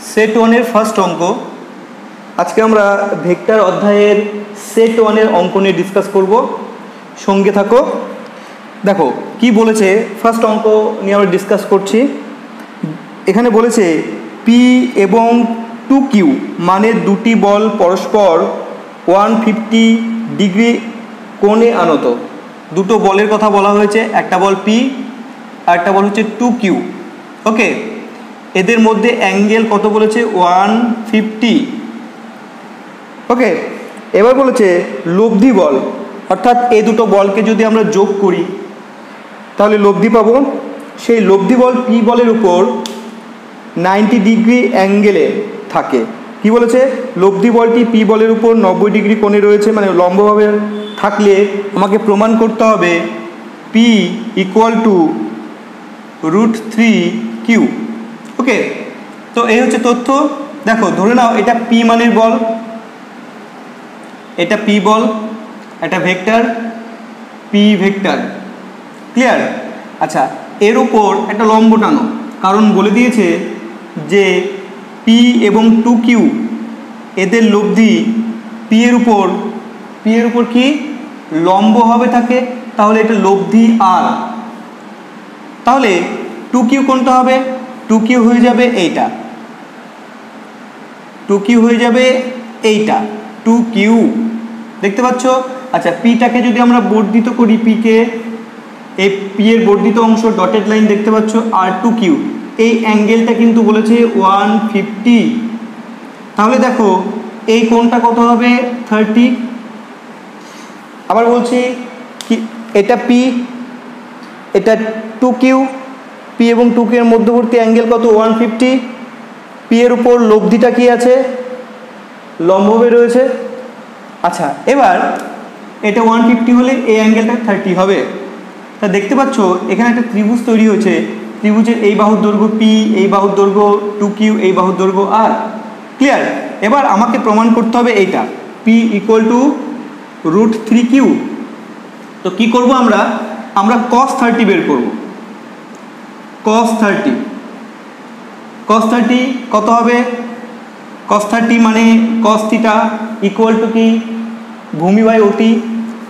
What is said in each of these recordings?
Set ওয়ানের first অঙ্ক। আজকে আমরা ভেক্টর অধ্যায়ের সেট ওয়ানের অঙ্ক নিয়ে ডিসকাস করব, সঙ্গে থাকো। দেখো কি বলেছে, ফার্স্ট অঙ্ক নিয়ে আমরা ডিসকাস করছি। এখানে বলেছে পি এবং 2Q মানে দুটি বল পরস্পর 150 ডিগ্রি কোণে আনত। দুটো বলের কথা বলা হয়েছে, একটা বল পি আর একটা বল হচ্ছে 2Q। ওকে, এদের মধ্যে অ্যাঙ্গেল কত বলেছে? 150। ওকে, এবার বলেছে লব্ধি বল, অর্থাৎ এই দুটো বলকে যদি আমরা যোগ করি তাহলে লব্ধি পাবো। সেই লব্ধি বল পি বলের উপর 90 ডিগ্রি অ্যাঙ্গেলে থাকে। কি বলেছে? লব্ধি বলটি পি বলের উপর 90 ডিগ্রি কোণে রয়েছে, মানে লম্বভাবে থাকলে আমাকে প্রমাণ করতে হবে পি ইকুয়াল টু √3Q। ওকে, তো এই হচ্ছে তথ্য। দেখো ধরে নাও এটা পি মানের বল, এটা পি বল, এটা ভেক্টর পি ভেক্টর। ক্লিয়ার? আচ্ছা, এর উপর একটা লম্ব টানো, কারণ বলে দিয়েছে যে পি এবং 2Q এদের লব্ধি পি এর উপর কি লম্বভাবে থাকে, তাহলে এটা লব্ধি আর। তাহলে 2Q কোনটা হবে? 2Q হয়ে যাবে এইটা, 2Q হয়ে যাবে এইটা 2Q, দেখতে পাচ্ছ? আচ্ছা, পিটাকে যদি আমরা বর্ধিত করি, পিকে, এই পি এর বর্ধিত অংশ ডটেড লাইন দেখতে পাচ্ছ, আর 2Q, এই অ্যাঙ্গেলটা কিন্তু বলেছে 150। তাহলে দেখো এই কোণটা কত হবে? 30। আবার বলছি কি, এটা পি, এটা 2Q, পি এবং 2Q এর মধ্যবর্তী অ্যাঙ্গেল কত? 150। পি এর উপর লব্ধিটা কি আছে? লম্বভাবে রয়েছে। আচ্ছা, এবার এটা 150 হলে এই অ্যাঙ্গেলটা 30 হবে। তা দেখতে পাচ্ছ এখানে একটা ত্রিভুজ তৈরি হয়েছে। ত্রিভুজের এই বাহুর দৈর্ঘ্য পি, এই বাহুর দৈর্ঘ্য 2Q, এই বাহুর দৈর্ঘ্য আর। ক্লিয়ার? এবার আমাকে প্রমাণ করতে হবে এইটা পি ইকুয়াল টু √3Q। তো কি করব আমরা? cos 30 বের করব। cos 30 কত হবে? cos 30 মানে cos থিটা ইকুয়াল টু কি? ভূমি বাই অতি।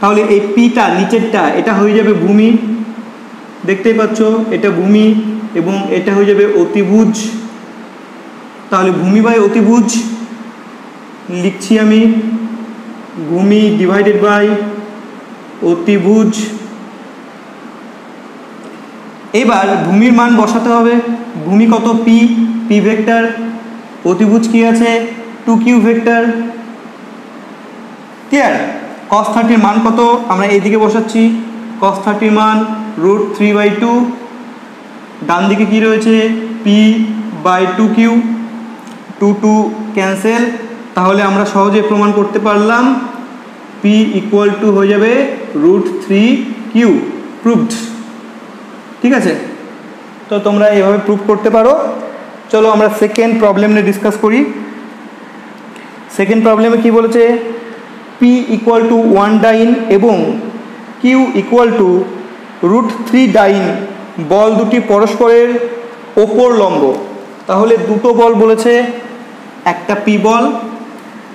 তাহলে এই পিটা নিচেরটা এটা হয়ে যাবে ভূমি, দেখতেই পাচ্ছ এটা ভূমি, এবং এটা হয়ে যাবে অতিভুজ। তাহলে ভূমি বাই অতিভুজ লিখছি আমি, ভূমি ডিভাইডেড বাই অতিভুজ। এবার ভূমির মান বসাতে হবে। ভূমি কত? পি ভেক্টর, অতিভুজ কি আছে? 2Q vector. ক্লিয়ার? cos 30 মান কত? আমরা এইদিকে বসাচ্ছি, cos 30 মান √3/2। ডান দিকে কি রয়েছে? p/2Q, 2 cancel. তাহলে আমরা সহজে প্রমাণ করতে পারলাম p ইকুয়াল টু হয়ে যাবে √3Q। প্রুভড। ঠিক আছে, তো তোমরা এভাবে প্রুভ করতে পারো। চলো আমরা সেকেন্ড প্রবলেম নিয়ে ডিসকাস করি। সেকেন্ড প্রবলেমে কি বলেছে? P ইকুয়াল টু 1 ডাইন এবং Q ইকুয়াল টু √3 ডাইন বল দুটি পরস্পরের ওপর লম্ব। তাহলে দুটো বল বলেছে, একটা পি বল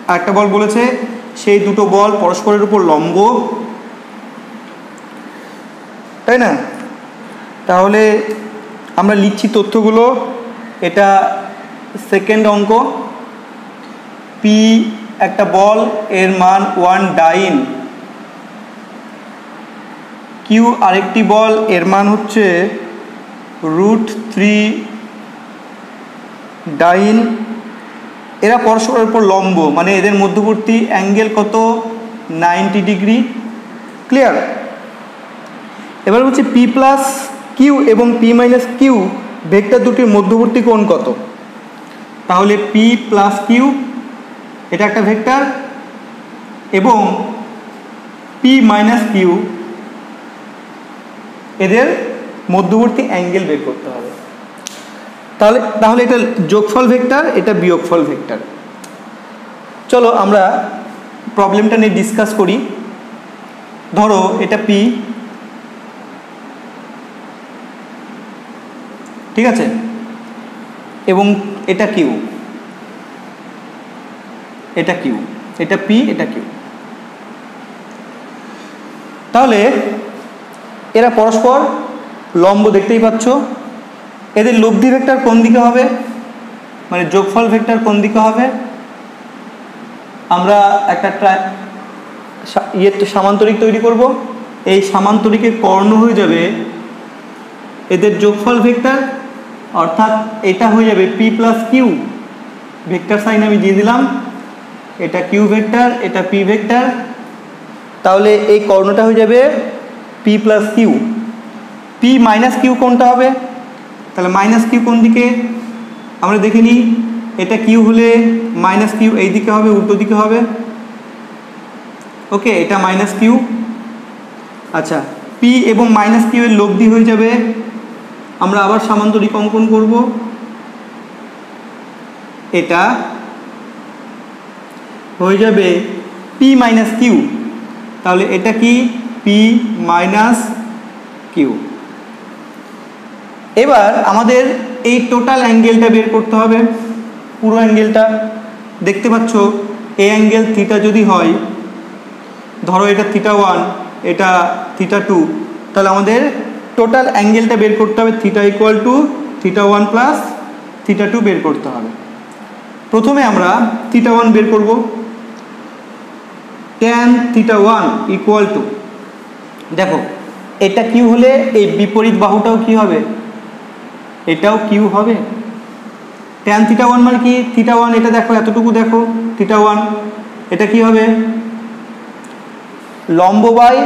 আর একটা বল বলেছে সেই দুটো বল পরস্পরের উপর লম্ব, তাই না? তাহলে আমরা লিখছি তথ্যগুলো। এটা সেকেন্ড অঙ্ক। পি একটা বল, এর মান 1 ডাইন। কিউ আরেকটি বল, এর মান হচ্ছে √3 ডাইন। এরা পরস্পরের উপর লম্ব, মানে এদের মধ্যবর্তী অ্যাঙ্গেল কত? 90 ডিগ্রি। ক্লিয়ার? এবার হচ্ছে পি প্লাস কিউ এবং পি মাইনাস কিউ ভেক্টর দুটির মধ্যবর্তী কোণ কত? তাহলে পি প্লাস কিউ এটা একটা ভেক্টর, এবং পি মাইনাস কিউ এদের মধ্যবর্তী অ্যাঙ্গেল বের করতে হবে। তাহলে এটা যোগফল ভেক্টর, এটা বিয়োগফল ভেক্টর। চলো আমরা প্রবলেমটা নিয়ে ডিসকাস করি। ধরো এটা পি, ঠিক আছে, এবং এটা কিউ। এটা কিউ, এটা পি, এটা কিউ। তাহলে এরা পরস্পর লম্ব, দেখতেই পাচ্ছ। এদের লব্ধি ভেক্টর কোন দিকে হবে, মানে যোগফল ভেক্টর কোন দিকে হবে? আমরা একটা সামান্তরিক তৈরি করব। এই সামান্তরিকের কর্ণ হয়ে যাবে এদের যোগফল ভেক্টর, অর্থাৎ এটা হয়ে যাবে P plus Q. Vector sign আমি দিয়ে দিলাম, এটা কিউ ভেক্টর, এটা পি ভেক্টর। তাহলে এই কর্ণটা হয়ে যাবে P plus Q. P minus Q কোনটা হবে? তাহলে মাইনাস কিউ কোন দিকে আমরা দেখে নিই। এটা কিউ হলে মাইনাস কিউ এই দিকে হবে, উল্টো দিকে হবে। ওকে, এটা মাইনাস কিউ। আচ্ছা, পি এবং মাইনাস কিউ এর লব্ধি হয়ে যাবে, আমরা আবার সামান্তরিক অঙ্কন করব। এটা হয়ে যাবে পি মাইনাস কিউ। তাহলে এটা কি? P minus Q. এবার আমাদের এই টোটাল অ্যাঙ্গেলটা বের করতে হবে, পুরো অ্যাঙ্গেলটা। দেখতে পাচ্ছ এই অ্যাঙ্গেল থিটা যদি হয়, ধরো এটা θ1, এটা θ2, তাহলে আমাদের টোটাল অ্যাঙ্গেলটা বের করতে হবে θ ইকুয়াল টু θ1 প্লাস θ2 বের করতে হবে। প্রথমে আমরা θ1 বের করব। tan θ1 ইকুয়াল টু, দেখো এটা কিউ হলে এই বিপরীত বাহুটাও কি হবে? এটাও কিউ হবে। tan θ1 মানে কি? θ1 এটা দেখো, এতটুকু দেখো θ1, এটা কি হবে? লম্ব বাই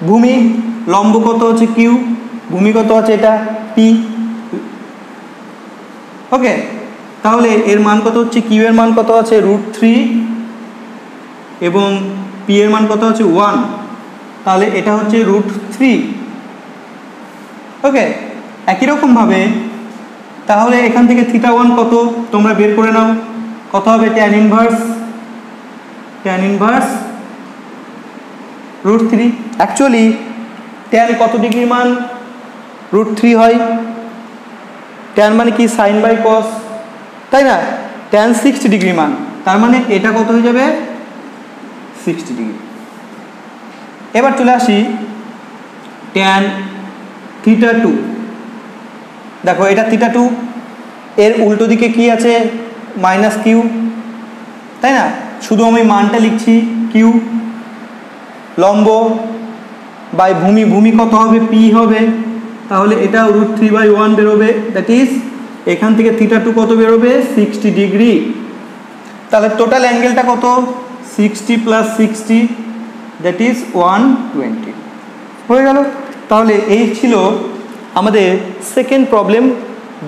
ভূমি। লম্ব কত আছে? কিউ। ভূমি কত আছে? এটা পি। ওকে, তাহলে এর মান কত হচ্ছে? কিউ এর মান কত আছে? √3, এবং পি এর মান কত আছে? 1। তাহলে এটা হচ্ছে √3। ওকে, একই রকমভাবে তাহলে এখান থেকে θ1 কত তোমরা বের করে নাও। কত হবে? tan inverse √3। অ্যাকচুয়ালি tan কত ডিগ্রির মান √3 হয়? tan মানে কি? সাইন বাই কস, তাই না? tan 60 ডিগ্রি মান, তার মানে এটা কত হয়ে যাবে? 60 ডিগ্রি। এবার চলে আসি tan θ2। দেখো এটা θ2, এর উল্টো দিকে কি আছে? মাইনাস কিউ, তাই না? শুধু আমি মানটা লিখছি, কিউ। লম্ব বাই ভূমি, ভূমি কত হবে? পি হবে। তাহলে এটা √3/1 বেরোবে, দ্যাট ইজ এখান থেকে θ2 কত বেরোবে? 60 ডিগ্রি। তাহলে টোটাল অ্যাঙ্গেলটা কত? 60 প্লাস 60, দ্যাট ইজ 120 হয়ে গেল। তাহলে এই ছিল আমাদের সেকেন্ড প্রবলেম,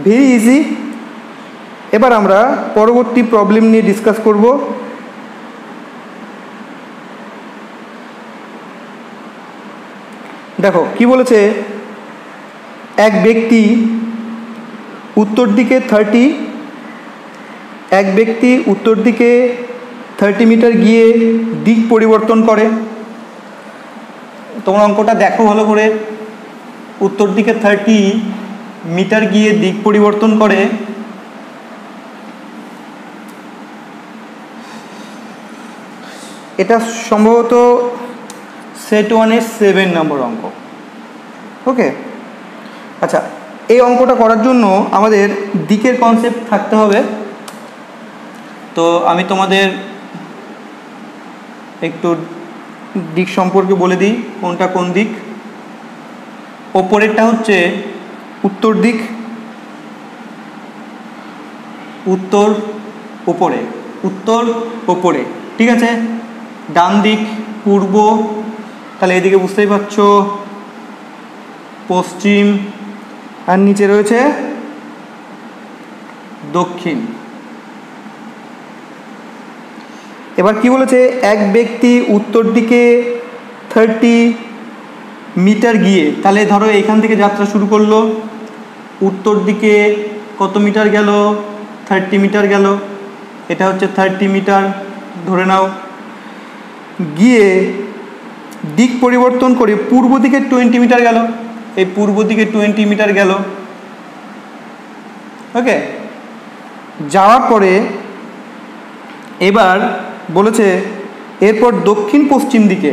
ভেরি ইজি। এবার আমরা পরবর্তী প্রবলেম নিয়ে ডিসকাস করব। দেখো কি বলেছে, এক ব্যক্তি উত্তর দিকে 30 মিটার গিয়ে দিক পরিবর্তন করে। তোমরা অঙ্কটা দেখো ভালো করে। উত্তর দিকে 30 মিটার গিয়ে দিক পরিবর্তন করে। এটা সম্ভবত সেট 1-এর 7 নম্বর অঙ্ক। ওকে, আচ্ছা, এই অঙ্কটা করার জন্য আমাদের দিকের কনসেপ্ট থাকতে হবে। তো আমি তোমাদের একটু দিক সম্পর্কে বলে দিই, কোনটা কোন দিক। ওপরেরটা হচ্ছে উত্তর দিক, উত্তর উপরে, ঠিক আছে। ডান দিক পূর্ব, তাহলে এদিকে বুঝতেই পারছো পশ্চিম, আর নিচে রয়েছে দক্ষিণ। এবার কি বলেছে, এক ব্যক্তি উত্তর দিকে 30 মিটার গিয়ে, তাহলে ধরো এখান থেকে যাত্রা শুরু করলো, উত্তর দিকে কত মিটার গেল? 30 মিটার গেল। এটা হচ্ছে 30 মিটার ধরে নাও। গিয়ে দিক পরিবর্তন করে পূর্ব দিকে 20 মিটার গেল। এই পূর্ব দিকে 20 মিটার গেল। ওকে, যাওয়ার পরে এবার বলেছে এরপর দক্ষিণ পশ্চিম দিকে,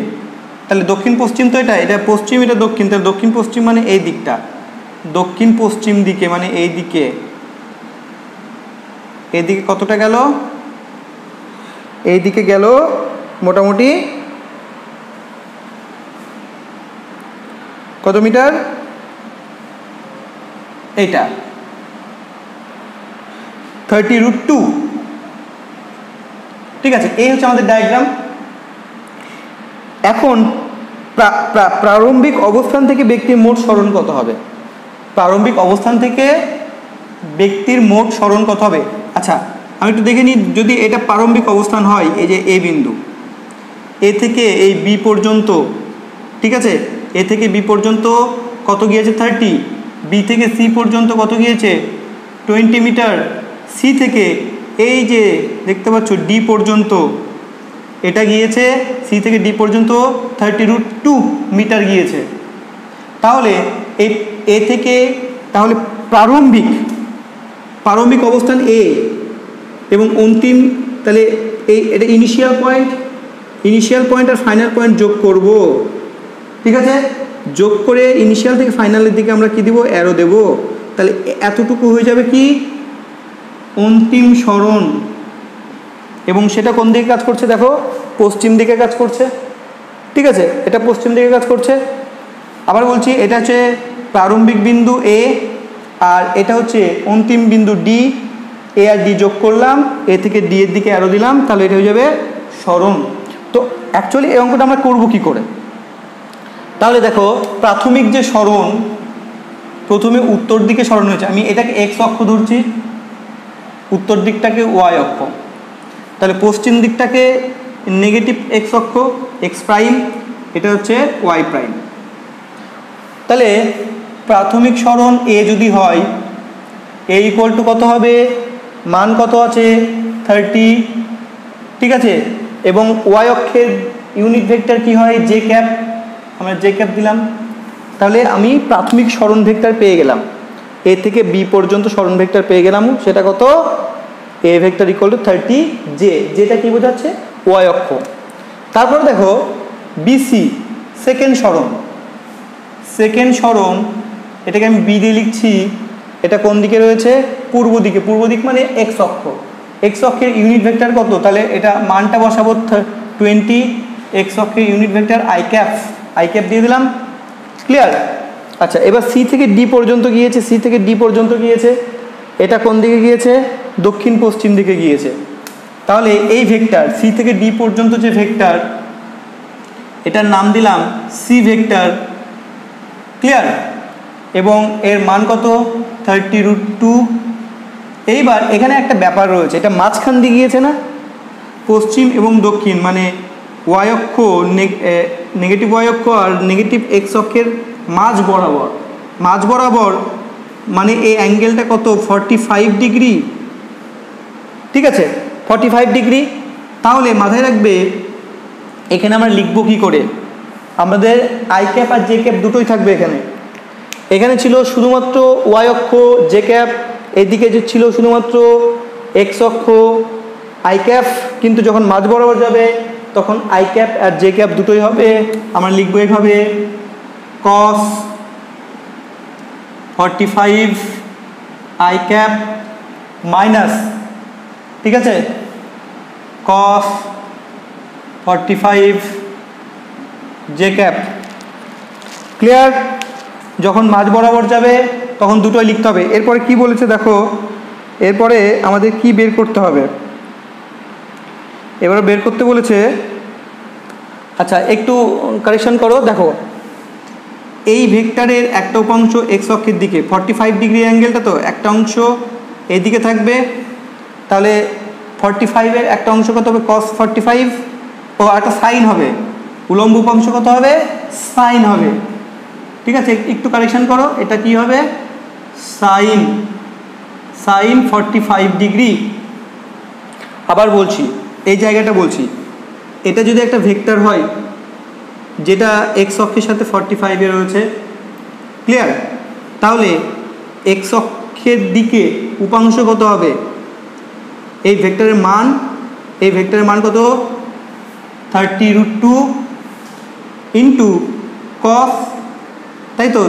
তাহলে দক্ষিণ পশ্চিম তো এটা পশ্চিম, এটা দক্ষিণ, তাহলে দক্ষিণ পশ্চিম মানে এই দিকটা, দক্ষিণ পশ্চিম দিকে মানে এই দিকে, এইদিকে কতটা গেল, এই দিকে গেল মোটামুটি কত মিটার, এইটা 30√2। ঠিক আছে, এই হচ্ছে আমাদের ডায়াগ্রাম। এখন প্রারম্ভিক অবস্থান থেকে ব্যক্তির মোট সরণ কত হবে, প্রারম্ভিক অবস্থান থেকে ব্যক্তির মোট সরণ কত হবে। আচ্ছা আমি একটু দেখে নিই, যদি এটা প্রারম্ভিক অবস্থান হয়, এই যে এ বিন্দু, এ থেকে এই বি পর্যন্ত, ঠিক আছে, এ থেকে বি পর্যন্ত কত গিয়েছে 30, বি থেকে সি পর্যন্ত কত গিয়েছে 20 মিটার, সি থেকে এই যে দেখতে পাচ্ছ ডি পর্যন্ত এটা গিয়েছে, সি থেকে ডি পর্যন্ত 30√2 মিটার গিয়েছে। তাহলে এই এ থেকে, তাহলে প্রারম্ভিক অবস্থান এ এবং অন্তিম, তাহলে এটা ইনিশিয়াল পয়েন্ট আর ফাইনাল পয়েন্ট যোগ করব। ঠিক আছে, যোগ করে ইনিশিয়াল থেকে ফাইনালের দিকে আমরা কি দেব, অ্যারো দেব। তাহলে এতটুকু হয়ে যাবে কি অন্তিম সরণ, এবং সেটা কোন দিকে কাজ করছে দেখো, পশ্চিম দিকে কাজ করছে। ঠিক আছে, এটা পশ্চিম দিকে কাজ করছে। আবার বলছি, এটা হচ্ছে প্রারম্ভিক বিন্দু এ, আর এটা হচ্ছে অন্তিম বিন্দু ডি। এ আর ডি যোগ করলাম, এ থেকে ডি এর দিকে অ্যারো দিলাম, তাহলে এটা হয়ে যাবে সরণ। তো অ্যাকচুয়ালি এই অঙ্কটা আমরা করবো কি করে, তাহলে দেখো প্রাথমিক যে সরণ, প্রথমে উত্তর দিকে সরণ হয়েছে, আমি এটাকে এক্স অক্ষ ধরছি, উত্তর দিকটাকে ওয়াই অক্ষ, তাহলে পশ্চিম দিকটাকে নেগেটিভ এক্স অক্ষ এক্স প্রাইম, এটা হচ্ছে ওয়াই প্রাইম। তাহলে প্রাথমিক সরণ এ যদি হয়, এ ইকুয়াল টু কত হবে, মান কত আছে 30, ঠিক আছে, এবং ওয়াই অক্ষের ইউনিট ভেক্টর কি হয় জে ক্যাপ, আমরা জে ক্যাপ দিলাম। তাহলে আমি প্রাথমিক সরণ ভেক্টর পেয়ে গেলাম, এ থেকে বি পর্যন্ত সরণ ভেক্টর পেয়ে গেলাম, সেটা কত, এ ভেক্টর ইকুয়াল টু 30 জে, যেটা কি বোঝাচ্ছে ওয়াই অক্ষ। তারপরে দেখো বিসি সেকেন্ড সরণ, এটাকে আমি বি দিয়ে লিখছি, এটা কোন দিকে রয়েছে, পূর্ব দিক মানে এক্স অক্ষের ইউনিট ভেক্টর কত, তাহলে এটা মানটা বসাবো 20, এক্স অক্ষের ইউনিট ভেক্টর আই ক্যাপ দিয়ে দিলাম। ক্লিয়ার? আচ্ছা, এবার সি থেকে ডি পর্যন্ত গিয়েছে, এটা কোন দিকে গিয়েছে, দক্ষিণ পশ্চিম দিকে গিয়েছে। তাহলে এই ভেক্টর সি থেকে ডি পর্যন্ত যে ভেক্টর, এটার নাম দিলাম সি ভেক্টর। ক্লিয়ার? এবং এর মান কত 30√2। এইবার এখানে একটা ব্যাপার রয়েছে, এটা মাঝখান দিয়ে গিয়েছে না, পশ্চিম এবং দক্ষিণ মানে ওয়াই অক্ষ, নেগেটিভ ওয়াই অক্ষ আর নেগেটিভ এক্স অক্ষের মাঝ বরাবর মানে এই অ্যাঙ্গেলটা কত 45 ডিগ্রি। ঠিক আছে, 45 ডিগ্রি। তাহলে মাথায় রাখবে এখানে আমরা লিখব কি করে, আমাদের আই ক্যাপ আর জে ক্যাপ দুটোই থাকবে। এখানে ছিল শুধুমাত্র ওয়াই অক্ষ জে ক্যাপ, এদিকে যে ছিল শুধুমাত্র এক্স অক্ষ আই ক্যাপ, কিন্তু যখন মাঝ বরাবর যাবে তখন আই ক্যাপ আর জে ক্যাপ দুটোই হবে। আমরা লিখবো এইভাবে, cos 45 আই ক্যাপ মাইনাস, ঠিক আছে, cos 45 জে ক্যাপ। ক্লিয়ার? যখন মাঝ বরাবর যাবে তখন দুটোই লিখতে হবে। এরপরে কি বলেছে দেখো, এরপরে আমাদের কি বের করতে হবে, এবারে বের করতে বলেছে। আচ্ছা একটু কারেকশন করো, দেখো এই ভেক্টরের একটা উপাংশ এক্স অক্ষের দিকে 45 ডিগ্রি অ্যাঙ্গেলটা, তো একটা অংশ এদিকে থাকবে, তাহলে 45-এর একটা অংশ কত হবে cos 45, ও একটা সাইন হবে, উলম্ব উপাংশ কত হবে সাইন হবে। ঠিক আছে, একটু কারেকশন করো, এটা কি হবে সাইন 45 ডিগ্রি। আবার বলছি, এই জায়গাটা বলছি, এটা যদি একটা ভেক্টর হয় যেটা এক্স অক্ষের সাথে 45-এ রয়েছে, ক্লিয়ার, তাহলে এক্স অক্ষের দিকে উপাংশ কত হবে, এই ভেক্টরের মান এই ভেক্টরের মান কত 30√2 ইন্টু কস, তাই তো,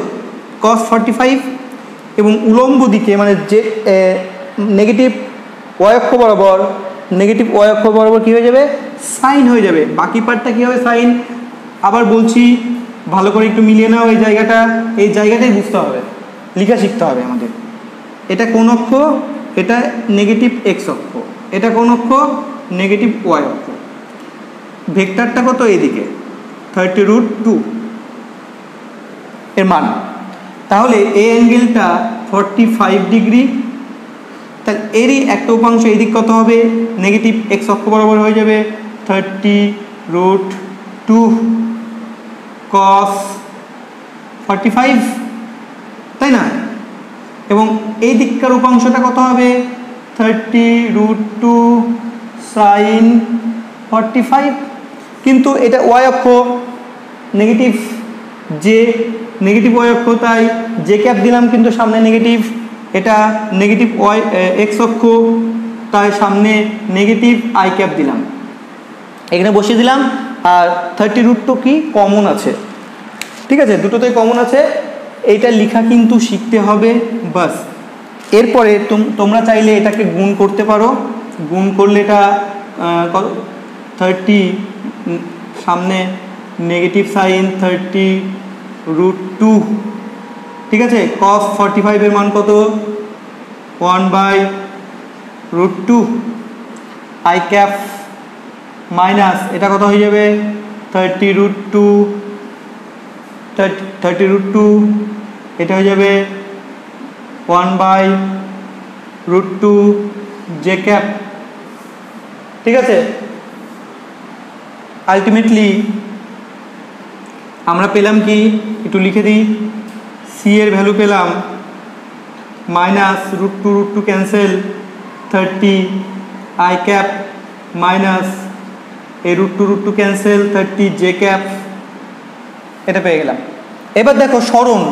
cos 45, এবং উলম্ব দিকে মানে যে নেগেটিভ y অক্ষ বরাবর কী হয়ে যাবে সাইন হয়ে যাবে, বাকি পার্টটা কী হবে সাইন। আবার বলছি ভালো করে একটু মিলিয়ে নাও এই জায়গাটাই বুঝতে হবে, লেখা শিখতে হবে আমাদের। এটা কোন অক্ষ, এটা নেগেটিভ এক্স অক্ষ, এটা কোন অক্ষ নেগেটিভ ওয়াই অক্ষ, ভেক্টরটা কত এইদিকে 30√2 এর মান। তাহলে এই অ্যাঙ্গেলটা 45 ডিগ্রি, তাহলে এরই একটা উপাংশ এদিক কত হবে নেগেটিভ এক্স অক্ষ বরাবর হয়ে যাবে 30√2 cos 45, তাই না? এবং এই দিককার উপাংশটা কত হবে 30√2 sin 45, কিন্তু এটা ওয়াই অক্ষ নেগেটিভ ওয়াই অক্ষ, তাই জে ক্যাপ দিলাম, কিন্তু সামনে নেগেটিভ, এটা নেগেটিভ ওয়াই এক্স অক্ষ, তাই সামনে নেগেটিভ আই ক্যাপ দিলাম, এখানে বসিয়ে দিলাম। আর 30√2 কি কমন আছে, ঠিক আছে, দুটোতেই কমন আছে, এইটা লেখা কিন্তু শিখতে হবে বাস। এরপরে তোমরা চাইলে এটাকে গুণ করতে পারো, গুণ করলে এটা 30 সামনে নেগেটিভ সাইন 30√2, ঠিক আছে, cos 45 এর মান কত 1/√2 আই ক্যাপ মাইনাস এটা কত হয়ে যাবে 30√2, এটা হয়ে যাবে 1/√2 জে ক্যাপ, ঠিক আছে। আলটিমেটলি আমরা পেলাম কি, একটু লিখে দিই, সি এর ভ্যালু পেলাম -√2 ক্যান্সেল 30 আই ক্যাপ মাইনাস এই √2 ক্যান্সেল 30 জে ক্যাপ, এটা পেয়ে গেলাম। এবার দেখো সরণ,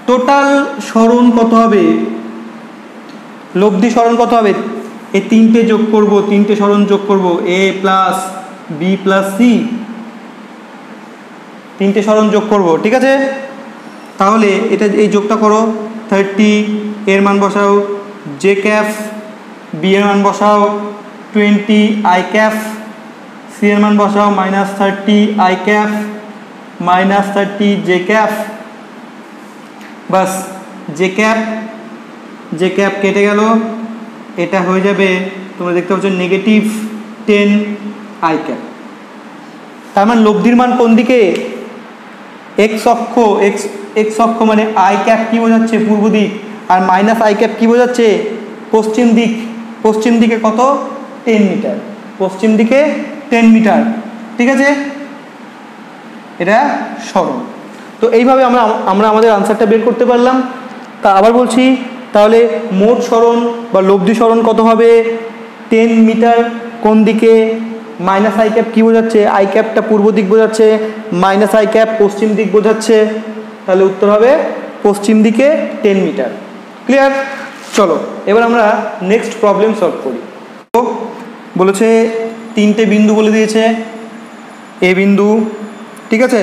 টোটাল সরণ কত হবে, লব্ধি সরণ কত হবে, এই তিনটে সরণ যোগ করব, এ প্লাস বি প্লাস সি, তিনটে সরণ যোগ করব, ঠিক আছে। তাহলে এটা এই যোগটা করো, 30 এর মান বসাও জে ক্যাপ, বি এর মান বসাও 20 আই ক্যাপ, সি এর মান বসাও -30 I cap -30 J cap, bus J cap কেটে গেল, এটা হয়ে যাবে তোমরা দেখতে পাচ্ছ -10 আই ক্যাপ। তার মানে লব্ধির মান কোন দিকে, এক্স অক্ষ মানে আই ক্যাপ কি বোঝাচ্ছে পূর্ব দিক, আর মাইনাস আই ক্যাপ কি বোঝাচ্ছে পশ্চিম দিক। পশ্চিম দিকে কত 10 মিটার, পশ্চিম দিকে 10 মিটার, ঠিক আছে, এটা সরণ। তো এইভাবে আমরা আমাদের আনসারটা বের করতে পারলাম। তা আবার বলছি, তাহলে মোট সরণ বা লব্ধি সরণ কত হবে 10 মিটার, কোন দিকে, মাইনাস আই ক্যাপ কী বোঝাচ্ছে, আই ক্যাপটা পূর্ব দিক বোঝাচ্ছে, মাইনাস আই ক্যাপ পশ্চিম দিক বোঝাচ্ছে, তাহলে উত্তর হবে পশ্চিম দিকে 10 মিটার। ক্লিয়ার? চলো এবার আমরা নেক্সট প্রবলেম সলভ করি। তো বলেছে তিনটে বিন্দু বলে দিয়েছে, এ বিন্দু, ঠিক আছে,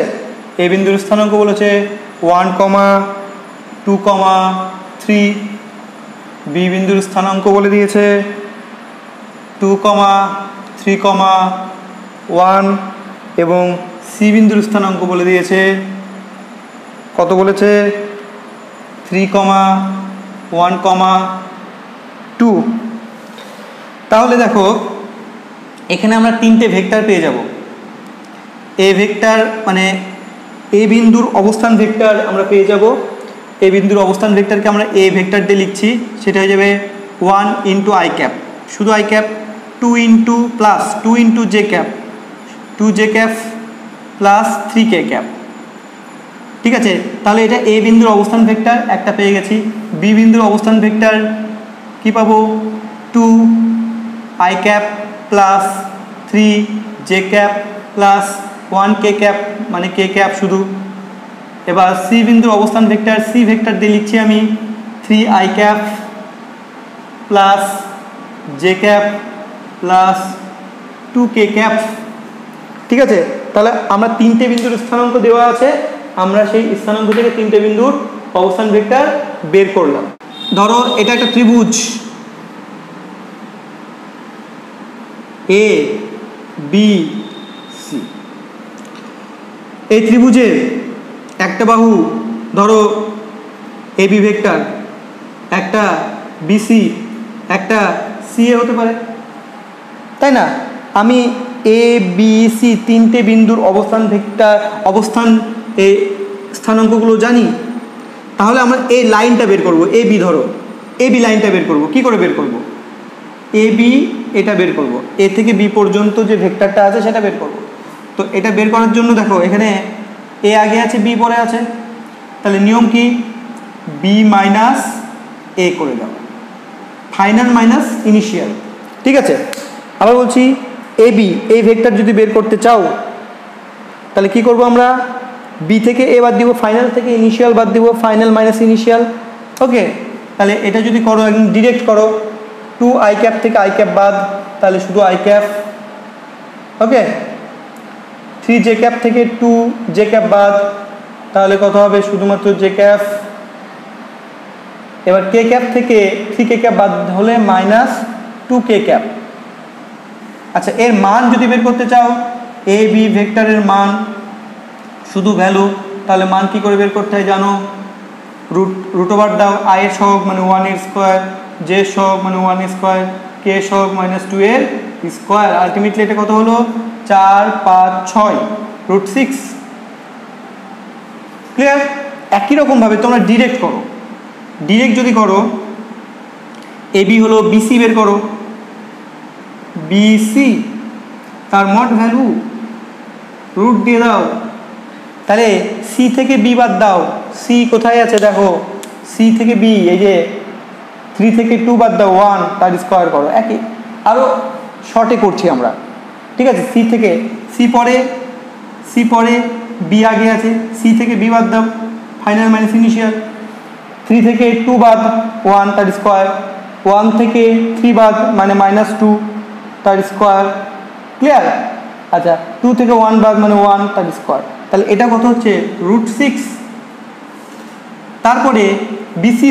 এ বিন্দুর স্থানাঙ্ক বলেছে 1, 2, 3, বি বিন্দুর স্থানাঙ্ক বলে দিয়েছে 2, 3, 1, এবং সি বিন্দুর স্থানাঙ্ক বলে দিয়েছে কত, বলেছে 3, 1, 2। তাহলে দেখো এখানে আমরা তিনটে ভেক্টর পেয়ে যাব। এ ভেক্টর মানে এ বিন্দুর অবস্থান ভেক্টর আমরা পেয়ে যাব। এ বিন্দুর অবস্থান ভেক্টরকে আমরা এ ভেক্টর দিয়ে লিখছি, সেটা হয়ে যাবে 1 ইন্টু আই ক্যাপ, শুধু I cap, 2 into plus 2 into J cap, 2 J cap plus 3 K cap, ঠিক আছে। তাহলে এটা এ বিন্দুর অবস্থান ভেক্টর একটা পেয়ে গেছি। বি বিন্দুর অবস্থান ভেক্টর কি পাবো 2 I cap plus 3 J cap plus 1 K cap মানে কে ক্যাপ শুধু। এবার সি বিন্দুর অবস্থান ভেক্টর, সি ভেক্টর দিয়ে লিখছি আমি 3 I cap plus J cap plus 2k cap. ঠিক আছে, তাহলে আমরা তিনটে বিন্দুর স্থানাঙ্ক দেওয়া আছে, আমরা সেই স্থানাঙ্ক থেকে তিনটে বিন্দুর অবস্থান ভেক্টর বের করলাম। ধরো এটা একটা ত্রিভুজ এ বি সি, এই ত্রিভুজের একটা বাহু ধরো এ বি ভেক্টর, একটা বিসি, একটা সিএ হতে পারে, তাই না? আমি এ বি সি তিনটে বিন্দুর অবস্থান ভেক্টর, অবস্থান এই স্থানাঙ্কগুলো জানি, তাহলে আমরা এই লাইনটা বের করব। এ বি, ধরো এ বি লাইনটা বের করব। কি করে বের করব? এ বি এটা বের করব, এ থেকে বি পর্যন্ত যে ভেক্টরটা আছে সেটা বের করব। তো এটা বের করার জন্য দেখো এখানে এ আগে আছে, বি পরে আছে, তাহলে নিয়ম কি? বি মাইনাস এ করে দাও, ফাইনাল মাইনাস ইনিশিয়াল। ঠিক আছে, আবার বলছি এ বি এই ভেক্টর যদি বের করতে চাও তাহলে কি করব আমরা? বি থেকে এ বাদ দিব, ফাইনাল থেকে ইনিশিয়াল বাদ দিব, ফাইনাল মাইনাস ইনিশিয়াল। ওকে, তাহলে এটা যদি করো একদম ডিরেক্ট করো, 2 আই ক্যাপ থেকে আই ক্যাপ বাদ, তাহলে শুধু I cap. Okay, 3 J cap থেকে 2 জে ক্যাপ বাদ, তাহলে কত হবে? শুধুমাত্র জে ক্যাপ। এবার কে ক্যাপ থেকে 3 কে ক্যাপ বাদ হলে মাইনাস 2 কে ক্যাপ। আচ্ছা, এর মান যদি বের করতে চাও, এ বি ভেক্টরের মান শুধু ভ্যালু, তাহলে মান কি করে বের করতে হয় জানো? রুট ওভার দাও, আই এর সহগ মানে 1 এর স্কোয়ার, জে সহগ মানে 1 এর স্কোয়ার, কে সহগ মাইনাস 2 এর স্কোয়ার। আলটিমেটলি এটা কত হলো? 4 5 6 √6। ক্লিয়ার? একই রকমভাবে তোমরা ডিরেক্ট করো। ডিরেক্ট যদি করো, এ বি হলো বিসি বের করো, বিসি তার মড ভ্যালু রুট দিয়ে দাও, তাহলে সি থেকে বি বাদ দাও। সি কোথায় আছে দেখো, সি থেকে বি এই যে 3 থেকে 2 বাদ দাও, 1 তার স্কোয়ার করো। একই, আরও শর্টে করছি আমরা। ঠিক আছে, সি থেকে সি পরে বি আগে আছে, সি থেকে বি বাদ দাও, ফাইনাল মাইনাস ইনিশিয়াল। 3 থেকে 2 বাদ 1 তার স্কোয়ার, 1 থেকে 3 বাদ মানে মাইনাস 2 তার স্কোয়ার। ক্লিয়ার? আচ্ছা, 2 থেকে 1 বাদ মানে 1 তার স্কোয়ার। তাহলে এটা কত হচ্ছে? √6। তারপরে বিসি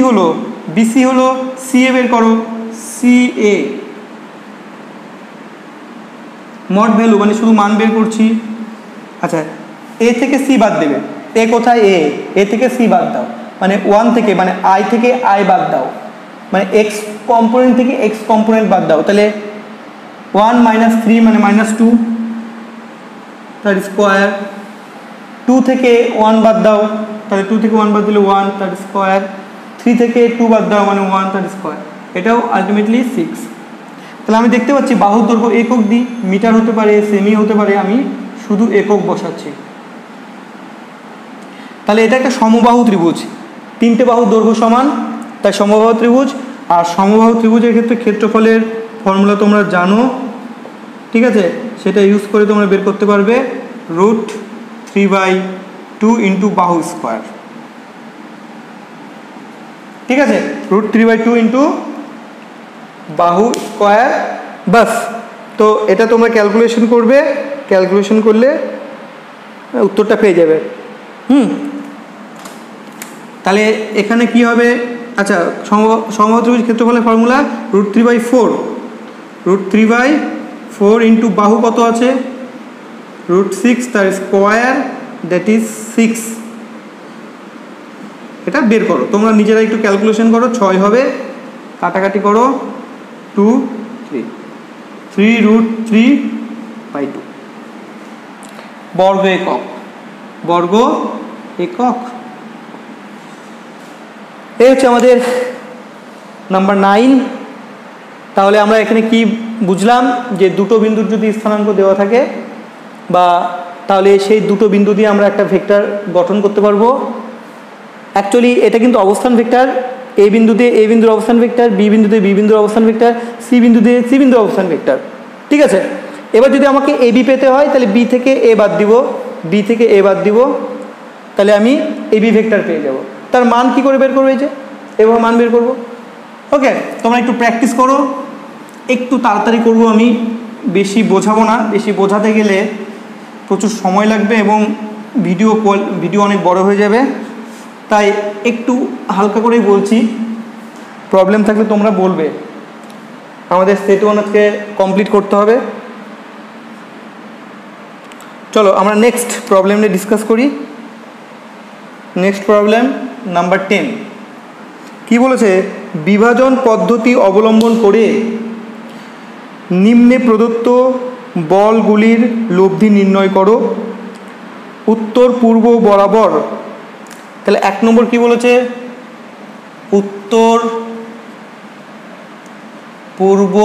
হলো সিএ বের করো, সিএ মড ভ্যালু মানে শুধু মান বের করছি। আচ্ছা, এ থেকে সি বাদ দেবে, এ কোথায়? এ থেকে সি বাদ দাও, মানে 1 থেকে মানে আই থেকে আই বাদ দাও, মানে এক্স কম্পোনেন্ট থেকে এক্স কম্পোনেন্ট বাদ দাও, তাহলে 1 - 3 মানে -2 তার স্কোয়ার। 2 থেকে 1 বাদ দাও, তাহলে 2 থেকে 1 বাদ দিলে 1 তার স্কোয়ার। 3 থেকে 2 বাদ দাও মানে 1 তার স্কোয়ার। এটাও আলটিমেটলি 6। তাহলে আমি দেখতে পাচ্ছি বাহুর দৈর্ঘ্য একক দিই, মিটার হতে পারে, সেমি হতে পারে, আমি শুধু একক বসাচ্ছি। তাহলে এটা একটা সমবাহু ত্রিভুজ, 3টে বাহুর দৈর্ঘ্য সমান, তাই সমবাহু ত্রিভুজ। আর সমবাহু ত্রিভুজের ক্ষেত্রে ক্ষেত্রফলের ফর্মুলা তোমরা জানো, ঠিক আছে? সেটা ইউজ করে তোমরা বের করতে পারবে √3/2 ইন্টু বাহু স্কোয়ার। ঠিক আছে, √3/2 ইন্টু বাহু স্কোয়ার, বাস। তো এটা তোমরা ক্যালকুলেশন করবে, ক্যালকুলেশন করলে উত্তরটা পেয়ে যাবে। তাহলে এখানে কি হবে? আচ্ছা, সমবাহু ত্রিভুজ ক্ষেত্রফলের ফর্মুলা √3/4, √3/4 ইন্টু বাহু কত আছে? √6 তার স্কোয়ার, দ্যাট ইজ 6। এটা বের করো তোমরা নিজেরা, একটু ক্যালকুলেশন করো। 6 হবে, কাটাকাটি করো, 2 3 3√3/2 বর্গ একক, বর্গ একক। এই হচ্ছে আমাদের নাম্বার 9। তাহলে আমরা এখানে কি বুঝলাম? যে দুটো বিন্দুর যদি স্থানাঙ্ক দেওয়া থাকে বা তাহলে সেই দুটো বিন্দু দিয়ে আমরা একটা ভেক্টর গঠন করতে পারবো। অ্যাকচুয়ালি এটা কিন্তু অবস্থান ভেক্টর, এ বিন্দুতে এ বিন্দুর অবস্থান ভেক্টর, বি বিন্দুতে বি বিন্দুর অবস্থান ভেক্টর, সি বিন্দুতে সি বিন্দুর অবস্থান ভেক্টর। ঠিক আছে, এবার যদি আমাকে এ বি পেতে হয় তাহলে বি থেকে এ বাদ দিব, বি থেকে এ বাদ দিব, তাহলে আমি এ বি ভেক্টর পেয়ে যাব। তার মান কি করে বের করবো? এই যে এভাবে মান বের করবো। ওকে, তোমরা একটু প্র্যাকটিস করো, একটু তাড়াতাড়ি করব আমি, বেশি বোঝাবো না, বেশি বোঝাতে গেলে প্রচুর সময় লাগবে এবং ভিডিও অনেক বড় হয়ে যাবে, তাই একটু হালকা করেই বলছি। প্রবলেম থাকলে তোমরা বলবে। আমাদের সেট 1 আজকে কমপ্লিট করতে হবে। চলো আমরা নেক্সট প্রবলেম নিয়ে ডিসকাস করি। নেক্সট প্রবলেম নাম্বার 10 কি বলেছে, বিভাজন পদ্ধতি অবলম্বন করে নিম্নে প্রদত্ত বলগুলির লব্ধি নির্ণয় করো, উত্তর পূর্ব বরাবর। তাহলে 1 নম্বর কি বলেছে, উত্তর পূর্ব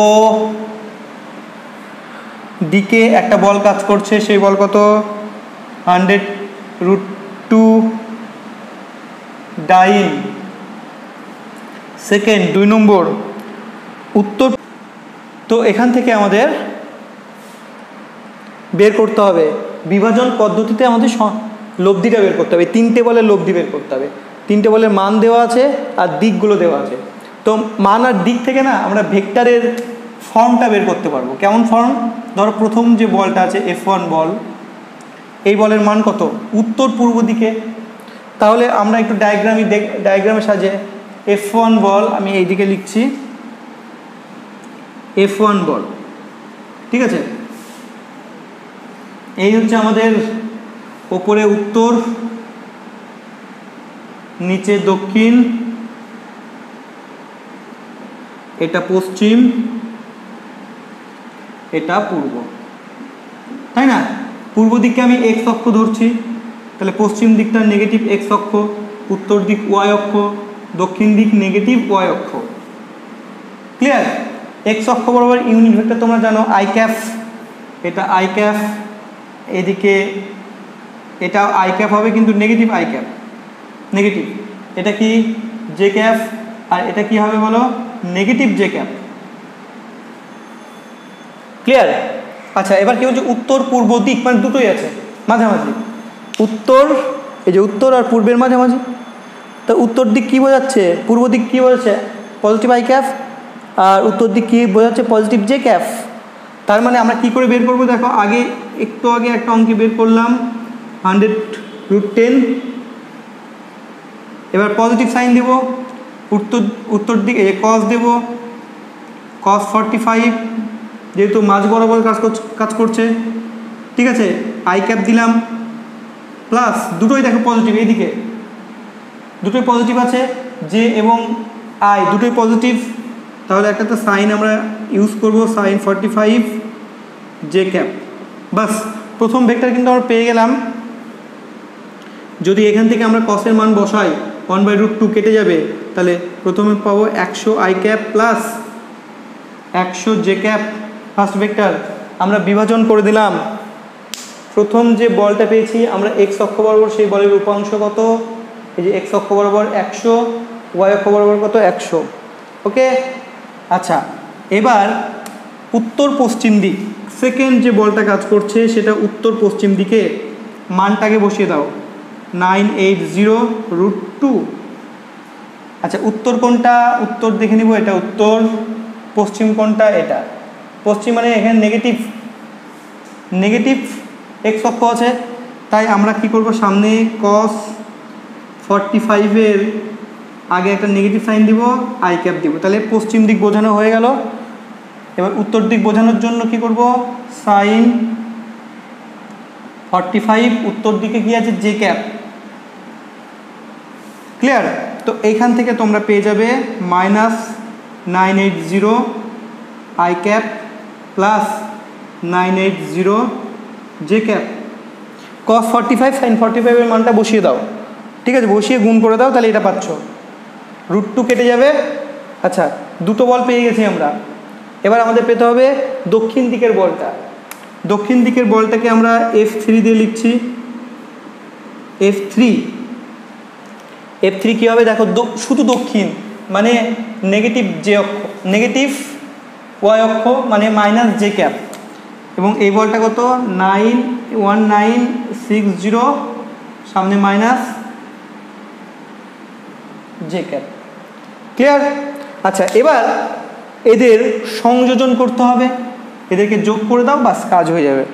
দিকে একটা বল কাজ করছে, সেই বল কত 100√2 ডাইন। সেকেন্ড 2 নম্বর উত্তর। তো এখান থেকে আমাদের বের করতে হবে বিভাজন পদ্ধতিতে আমাদের লব্ধিটা বের করতে হবে, 3টে বলের লব্ধি বের করতে হবে। 3টে বলের মান দেওয়া আছে আর দিকগুলো দেওয়া আছে। তো মান আর দিক থেকে না আমরা ভেক্টরের ফর্মটা বের করতে পারবো। কেমন ফর্ম, ধরো প্রথম যে বলটা আছে F1 বল, এই বলের মান কত উত্তর পূর্ব দিকে। তাহলে আমরা একটু ডায়াগ্রামে সাজে F1 বল আমি এই দিকে লিখছি, F1 বল, ঠিক আছে। এই হচ্ছে আমাদের ওপরে উত্তর, নিচে দক্ষিণ, এটা পশ্চিম, এটা পূর্ব, তাই না। পূর্ব দিককে আমি x অক্ষ ধরছি, তাহলে পশ্চিম দিকটা নেগেটিভ x অক্ষ, উত্তর দিক y অক্ষ, দক্ষিণ দিক নেগেটিভ y অক্ষ। ক্লিয়ার। x অক্ষ বরাবর ইউনিট ভেক্টর তোমরা জানো i ক্যাপ, এটা i ক্যাপ, এদিকে এটা i ক্যাপ হবে কিন্তু নেগেটিভ i ক্যাপ, নেগেটিভ। এটা কি j ক্যাপ, আর এটা কি হবে বলো নেগেটিভ j ক্যাপ। ক্লিয়ার। আচ্ছা এবার কি হচ্ছে উত্তর পূর্ব দিক, মানে দুটোই আছে মাঝামাঝি, উত্তর এই যে উত্তর আর পূর্বের মাঝামাঝি। তো উত্তর দিক কি বোঝাচ্ছে, পূর্ব দিক কি বোঝাচ্ছে পজিটিভ i ক্যাপ, আর উত্তর দিক কি বোঝাচ্ছে পজিটিভ j ক্যাপ। তার মানে আমরা কি করে বের করবো দেখো, একটু আগে একটা অঙ্কে বের করলাম 100√10। এবার পজিটিভ সাইন দেব, উত্তর দিকে cos দেব, cos 45, যেহেতু মাঝ বরাবর কাজ করছে, ঠিক আছে। i ক্যাপ দিলাম, প্লাস দুটোই দেখো পজিটিভ, এইদিকে দুটোই পজিটিভ আছে, j এবং i দুটোই পজিটিভ। তাহলে একটা তো সাইন আমরা ইউজ করব, সাইন 45 j ক্যাপ। বাস প্রথম ভেক্টর কিন্তু আমরা পেয়ে গেলাম। যদি এখান থেকে আমরা কসের মান বসাই 1/√2 কেটে যাবে, তাহলে প্রথমে পাবো 100 i cap plus 100 j cap. First vector আমরা বিভাজন করে দিলাম। প্রথম যে বলটা পেয়েছি আমরা x অক্ষ বরাবর, সেই বলের উপাংশ কত, এই যে x অক্ষ বরাবর 100, y অক্ষ বরাবর কত 100। ওকে। আচ্ছা এবার উত্তর পশ্চিম দিক, সেকেন্ড যে বলটা কাজ করছে সেটা উত্তর পশ্চিম দিকে, মানটাকে বসিয়ে দাও 980√2। আচ্ছা উত্তর কোনটা, উত্তর দেখে নিব, এটা উত্তর। পশ্চিম কোনটা, এটা পশ্চিম, মানে এখানে নেগেটিভ x অক্ষ আছে, তাই আমরা কি করব সামনে cos 45 এর আগে একটা নেগেটিভ সাইন দিব, i ক্যাপ দিব। তাহলে পশ্চিম দিক বোঝানো হয়ে গেল। এবার উত্তর দিক বোঝানোর জন্য কি করব, সাইন 45, উত্তর দিকে কি আছে j ক্যাপ। ক্লিয়ার। তো এইখান থেকে তোমরা পেয়ে যাবে -980 i cap plus 980 j cap. cos 45 sin 45 এর মানটা বসিয়ে দাও, ঠিক আছে, বসিয়ে গুণ করে দাও, তাহলে এটা পাচ্ছ √2 কেটে যাবে। আচ্ছা দুটো বল পেয়ে গেছি আমরা। এবার আমাদের পেতে হবে দক্ষিণ দিকের বলটা। দক্ষিণ দিকের বলটাকে আমরা F3 দিয়ে লিখছি, F3 কি হবে দেখো, শুধু দক্ষিণ মানে নেগেটিভ j অক্ষ, নেগেটিভ y অক্ষ মানে -j ক্যাপ, এবং এই বলটা কত 91960, সামনে -j ক্যাপ। ক্লিয়ার। আচ্ছা এবার এদের সংযোজন করতে হবে, এদেরকে যোগ করে দাও, বাস কাজ হয়ে যাবে।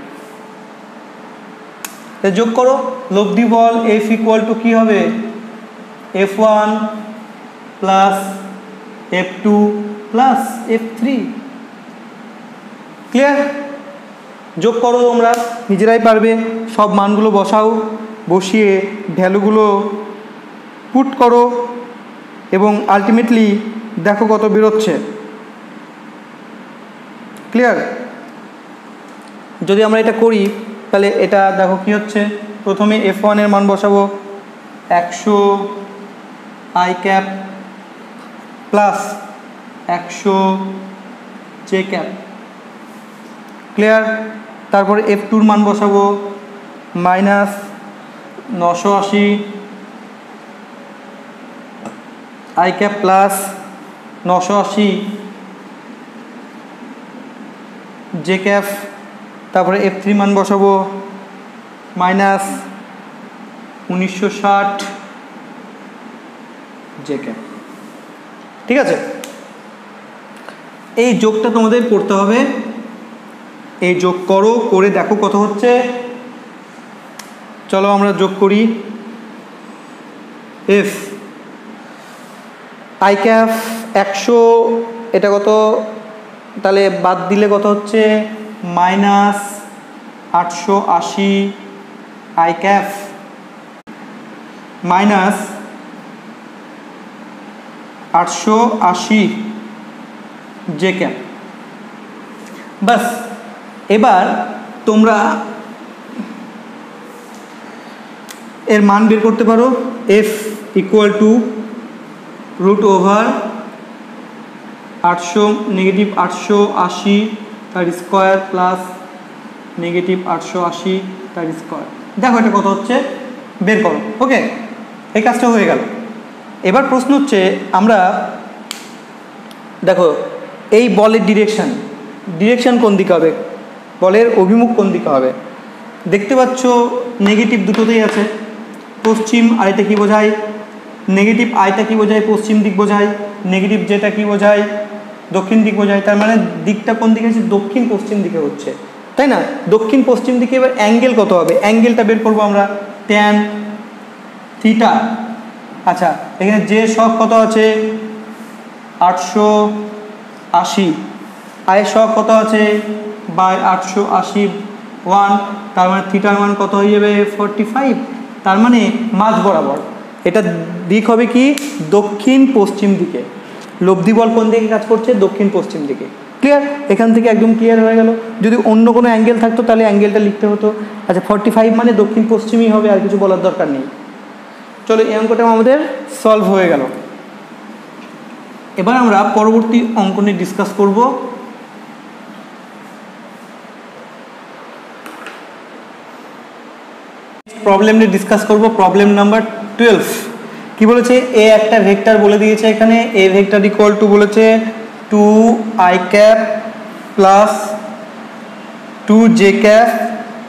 যোগ করো, লব্ধি বল F ইকুয়াল টু কী হবে, F1 plus F2 plus F3। Clear? যোগ করো, তোমরা নিজেরাই পারবে। সব মানগুলো বসাও, বসিয়ে ভ্যালুগুলো পুট করো এবং আলটিমেটলি দেখো কত বেরোচ্ছে। ক্লিয়ার? যদি আমরা এটা করি তাহলে এটা দেখো কি হচ্ছে। প্রথমে F1 এর মান বসাবো 100 I cap plus 100 J cap. Clear? তারপরে F2 এর মান বসাবো minus 980 I cap plus 980 J cap. তারপরে F3 মান বসাবো মাইনাস 1960 J ক্যাপ। ঠিক আছে? এই যোগটা তোমাদের করতে হবে। এই যোগ করো, করে দেখো কত হচ্ছে। চলো আমরা যোগ করি। F I ক্যাপ 100, এটা কত তাহলে বাদ দিলে কত হচ্ছে, minus 880 I cap minus 880 J cap. বাস এবার তোমরা এর মান বের করতে পারো। F equal to root over 800 negative 880 তার স্কোয়ার প্লাস নেগেটিভ 880 তার স্কোয়ার। দেখো এটা কত হচ্ছে, বের করো। ওকে, এই কাজটা হয়ে গেল। এবার প্রশ্ন হচ্ছে, আমরা দেখো এই বলের ডিরেকশন কোন দিকে হবে, বলের অভিমুখ কোন দিকে হবে। দেখতে পাচ্ছ নেগেটিভ দুটোতেই আছে। পশ্চিম আইটা কি বোঝায়, নেগেটিভ আইটা কি বোঝায়, পশ্চিম দিক বোঝায়। নেগেটিভ যেটা কি বোঝায়, দক্ষিণ দিক বোঝায়। তার মানে দিকটা কোন দিকে আছে, দক্ষিণ পশ্চিম দিকে হচ্ছে, তাই না? দক্ষিণ পশ্চিম দিকে। এবার অ্যাঙ্গেল কত হবে, অ্যাঙ্গেলটা বের করবো আমরা, ট্যান থিটা। আচ্ছা, এখানে যে সব কত আছে 880, আয়ের সব কত আছে বাই 880 1, তার মানে থিটার মান কত হয়ে যাবে 45। তার মানে মাঝ বরাবর এটা দিক হবে কি, দক্ষিণ পশ্চিম দিকে। লব্ধি বল কোন দিকে কাজ করছে, দক্ষিণ পশ্চিম দিকে। ক্লিয়ার? এখান থেকে একদম ক্লিয়ার হয়ে গেল। যদি অন্য কোনো অ্যাঙ্গেল থাকতো তাহলে অ্যাঙ্গেলটা লিখতে হতো। আচ্ছা, 45 মানে দক্ষিণ পশ্চিমই হবে, আর কিছু বলার দরকার নেই। চলো, এই অঙ্কটা আমাদের সলভ হয়ে গেল। এবার আমরা পরবর্তী অঙ্ক নিয়ে ডিসকাস করব। প্রবলেম নিয়ে ডিসকাস করব। প্রবলেম নাম্বার 12 কি বলেছে, এ একটা ভেক্টর বলে দিয়েছে এখানে। এ ভেক্টর ইকুয়াল টু বলেছে 2i cap plus 2j cap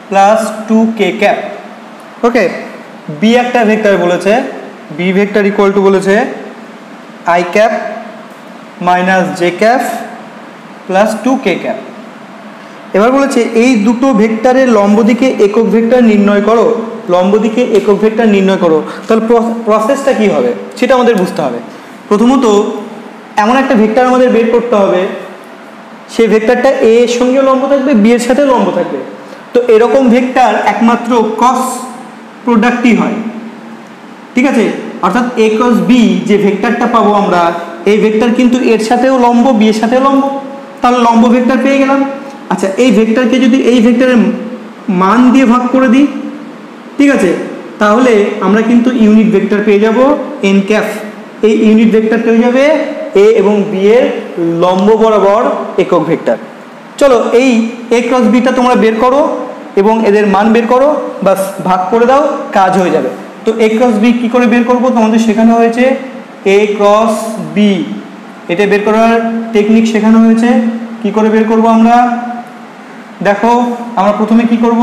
plus 2k cap. Okay, B একটা ভেক্টর বলেছে, বি ভেক্টর ইকুয়াল টু বলেছে i cap minus j cap plus 2k cap. এবার বলেছে এই দুটো ভেক্টরের লম্ব দিকে একক ভেক্টর নির্ণয় করো, লম্ব দিকে একক ভেক্টর নির্ণয় করো। তাহলে প্রসেসটা কি হবে সেটা আমাদের বুঝতে হবে। প্রথমত এমন একটা ভেক্টর আমাদের বের করতে হবে, সেই ভেক্টরটা এ এর সঙ্গে লম্ব থাকবে, বি এর সাথে লম্ব থাকবে। তো এরকম ভেক্টর একমাত্র ক্রস প্রোডাক্টই হয়। ঠিক আছে? অর্থাৎ এ ক্রস বি যে ভেক্টরটা পাবো আমরা, এই ভেক্টর কিন্তু এর সাথেও লম্ব, বি এর সাথেও লম্ব। তাহলে লম্ব ভেক্টর পেয়ে গেলাম। আচ্ছা, এই ভেক্টরকে যদি এই ভেক্টরের মান দিয়ে ভাগ করে দিই, ঠিক আছে, তাহলে আমরা কিন্তু ইউনিট ভেক্টর পেয়ে যাব এন ক্যাপ। এই ইউনিট ভেক্টরটা হয়ে যাবে এ এবং বি এর লম্ব বরাবর একক ভেক্টর। চলো, এই এ ক্রস বিটা তোমরা বের করো এবং এদের মান বের করো, বাস ভাগ করে দাও, কাজ হয়ে যাবে। তো এ ক্রস বি কী করে বের করবো তোমাদের শেখানো হয়েছে। এ ক্রস বি এটা বের করার টেকনিক শেখানো হয়েছে। কি করে বের করব আমরা, দেখো আমরা প্রথমে কি করব,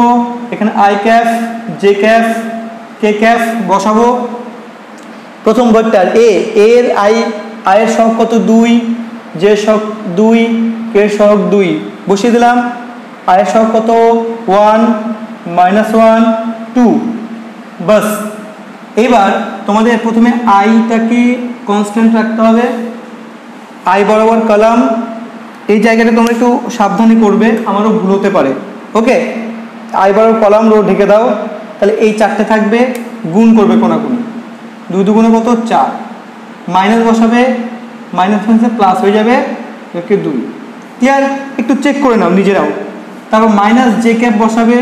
এখানে I cap J cap K cap বসাবো। প্রথম ভেক্টর এ এর আই, আয়ের সব কত 2, জে সহগ 2, কে সহগ 2 বসিয়ে দিলাম। আই এর সহগ কত 1 -1 2, বাস। এবার তোমাদের প্রথমে আইটাকে কনস্ট্যান্ট রাখতে হবে, আই বরাবর কলাম। এই জায়গাটা তোমরা একটু সাবধানে করবে, আমারও ভুল হতে পারে। ওকে, আই বরাবর কলাম রো ঢেকে দাও। তাহলে এই 4টে থাকবে, গুণ করবে কোনাকুনি, 2 দুগুণে কত 4, মাইনাস বসাবে, মাইনাস মাইনাসে প্লাস হয়ে যাবে, ওকে 2। ক্লিয়ার? একটু চেক করে নাও নিজেরাও। তারপর মাইনাস জে ক্যাপ বসাবে।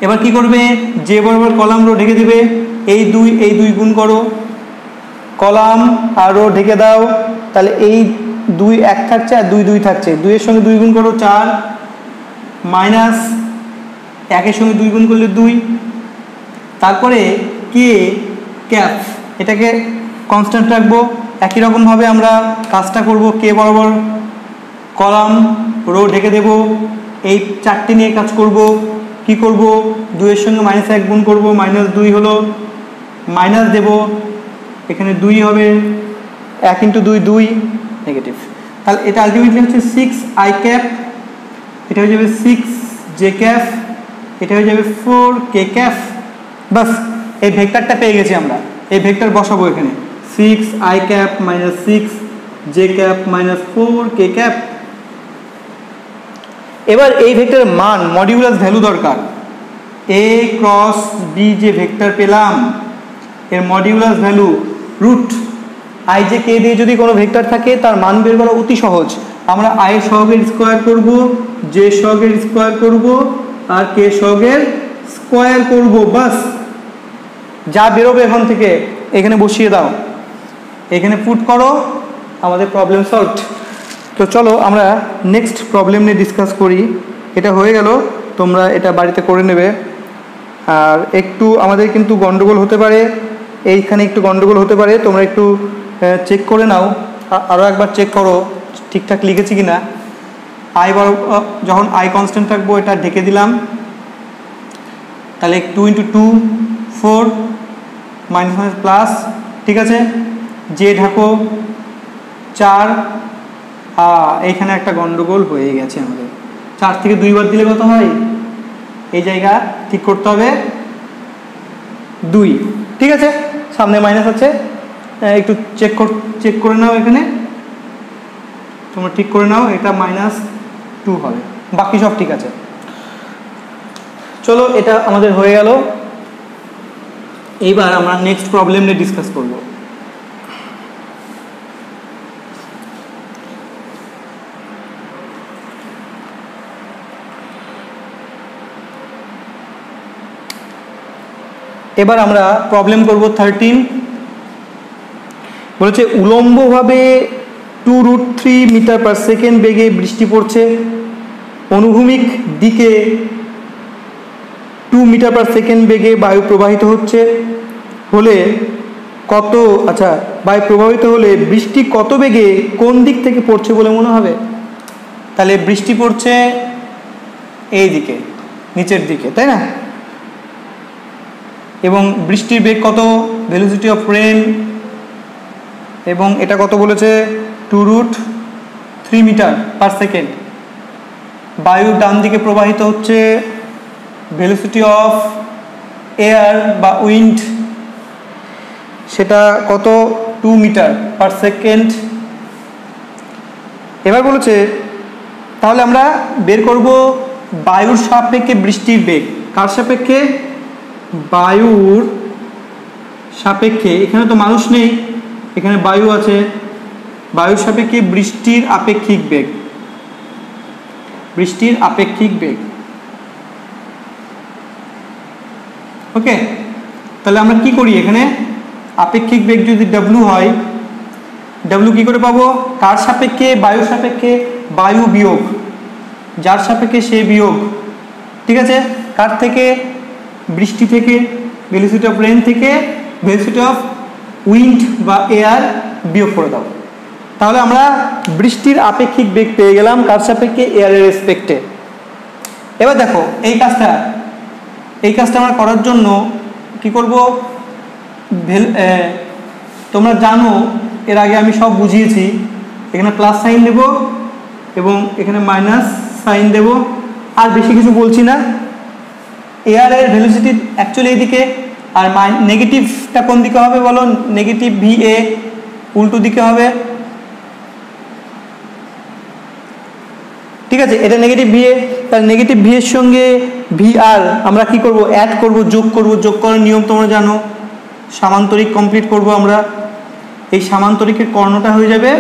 এবার কি করবে, জে বরাবর কলাম রো ঢেকে দেবে, এই 2 গুণ করো, কলাম আর রো ঢেকে দাও। তাহলে এই 2 1 থাকছে আর 2 থাকছে, 2 এর সঙ্গে 2 গুণ করো 4, মাইনাস 1 এর সঙ্গে 2 গুণ করলে 2। তারপরে কে ক্যাপ, এটাকে কনস্ট্যান্ট রাখবো। একই রকমভাবে আমরা কাজটা করব, কে বরাবর কলাম রো ঢেকে দেব, এই 4টে নিয়ে কাজ করব। কি করব, 2 এর সঙ্গে -1 গুণ করব, -2 হলো, মাইনাস দেব, এখানে 2 হবে, 1 × 2 2 নেগেটিভ। তাহলে এটা আলটিমেটলি হচ্ছে 6 আই ক্যাপ, এটা হয়ে যাবে 6 জে ক্যাপ, এটা হয়ে যাবে 4 কে ক্যাপ। বাস, এই ভেক্টরটা পেয়ে গেছি আমরা। এই ভেক্টর বসাবো এখানে, 6 I cap -6 J cap -4 K cap. এবার এই ভেক্টরের মান, মডিউলাস ভ্যালু দরকার। এ ক্রস বি যে ভেক্টর পেলাম, এর modulus value root I J K দিয়ে যদি কোনো ভেক্টর থাকে তার মান বের করা অতি সহজ। আমরা আই সহগের স্কোয়ার করব, জে সহগের স্কোয়ার করব, আর কে সহগের স্কোয়ার করব। বাস, যা বেরোবে এখান থেকে এখানে বসিয়ে দাও, এখানে পুট করো, আমাদের প্রবলেম সলভড। তো চলো আমরা নেক্সট প্রবলেম নিয়ে ডিসকাস করি। এটা হয়ে গেল, তোমরা এটা বাড়িতে করে নেবে। আর একটু আমাদের কিন্তু গন্ডগোল হতে পারে, এইখানে একটু গন্ডগোল হতে পারে, তোমরা একটু চেক করে নাও, আরও একবার চেক করো ঠিকঠাক লিখেছি কি না। আই যখন আই কনস্ট্যান্ট রাখবো, এটা ঢেকে দিলাম, তাহলে 2 × 2 4 মাইনাস প্লাস, ঠিক আছে। জে ঢাকো 4, এইখানে একটা গন্ডগোল হয়ে গেছে আমাদের। 4 থেকে 2 বার দিলে কত হয়, এই জায়গা ঠিক করতে হবে 2, ঠিক আছে। সামনে মাইনাস আছে, একটু চেক করে নাও, এখানে তোমরা ঠিক করে নাও, এটা -2 হবে, বাকি সব ঠিক আছে। চলো, এটা আমাদের হয়ে গেল। এইবার আমরা নেক্সট প্রবলেম নিয়ে ডিসকাস করব। এবার আমরা প্রবলেম করব 13। বলেছে উলম্বভাবে 2√3 মিটার/সেকেন্ড বেগে বৃষ্টি পড়ছে, অনুভূমিক দিকে 2 মিটার/সেকেন্ড বেগে বায়ু প্রবাহিত হলে কত, আচ্ছা, বায়ু প্রবাহিত হলে বৃষ্টি কত বেগে কোন দিক থেকে পড়ছে বলে মনে হবে? তাহলে বৃষ্টি পড়ছে এই দিকে, নিচের দিকে, তাই না? এবং বৃষ্টির বেগ কত, ভেলোসিটি অফ রেন, এবং এটা কত বলেছে 2√3 মিটার/সেকেন্ড। বায়ু ডান দিকে প্রবাহিত হচ্ছে, ভেলোসিটি অফ এয়ার বা উইন্ড সেটা কত 2 মিটার/সেকেন্ড। এবার বলেছে তাহলে আমরা বের করব বায়ুর সাপেক্ষে বৃষ্টির বেগ। কার সাপেক্ষে? বায়ুর সাপেক্ষে। এখানে তো মানুষ নেই, এখানে বায়ু আছে। বায়ুর সাপেক্ষে বৃষ্টির আপেক্ষিক বেগ, বৃষ্টির আপেক্ষিক বেগ। ওকে, তাহলে আমরা কি করি, এখানে আপেক্ষিক বেগ যদি W হয়, W কি করে পাবো? কার সাপেক্ষে? বায়ুর সাপেক্ষে। বায়ু বিয়োগ যার সাপেক্ষে সে বিয়োগ, ঠিক আছে। কার থেকে? বৃষ্টি থেকে, ভেলোসিটি অফ রেন থেকে ভেলোসিটি অফ উইন্ড বা এয়ার বিয়োগ করে দাও। তাহলে আমরা বৃষ্টির আপেক্ষিক বেগ পেয়ে গেলাম, কার সাপেক্ষে? এয়ারের রেসপেক্টে। এবার দেখো এই কাজটা আমরা করার জন্য কি করব? তোমরা জানো এর আগে আমি সব বুঝিয়েছি এখানে প্লাস সাইন দেব এবং এখানে মাইনাস সাইন দেব, আর বেশি কিছু বলছি না। এয়ার এর ভেলোসিটি অ্যাকচুয়ালি এইদিকে, আর নেগেটিভটা কোন দিকে হবে বলো? নেগেটিভ VA উল্টো দিকে হবে, ঠিক আছে? এটা নেগেটিভ VA, তার নেগেটিভ VA এর সঙ্গে VR আমরা কি করব? অ্যাড করব, যোগ করব। যোগ করার নিয়ম তোমরা জানো, সামান্তরিক কমপ্লিট করব আমরা। এই সামান্তরিকের কর্ণটা হয়ে যাবে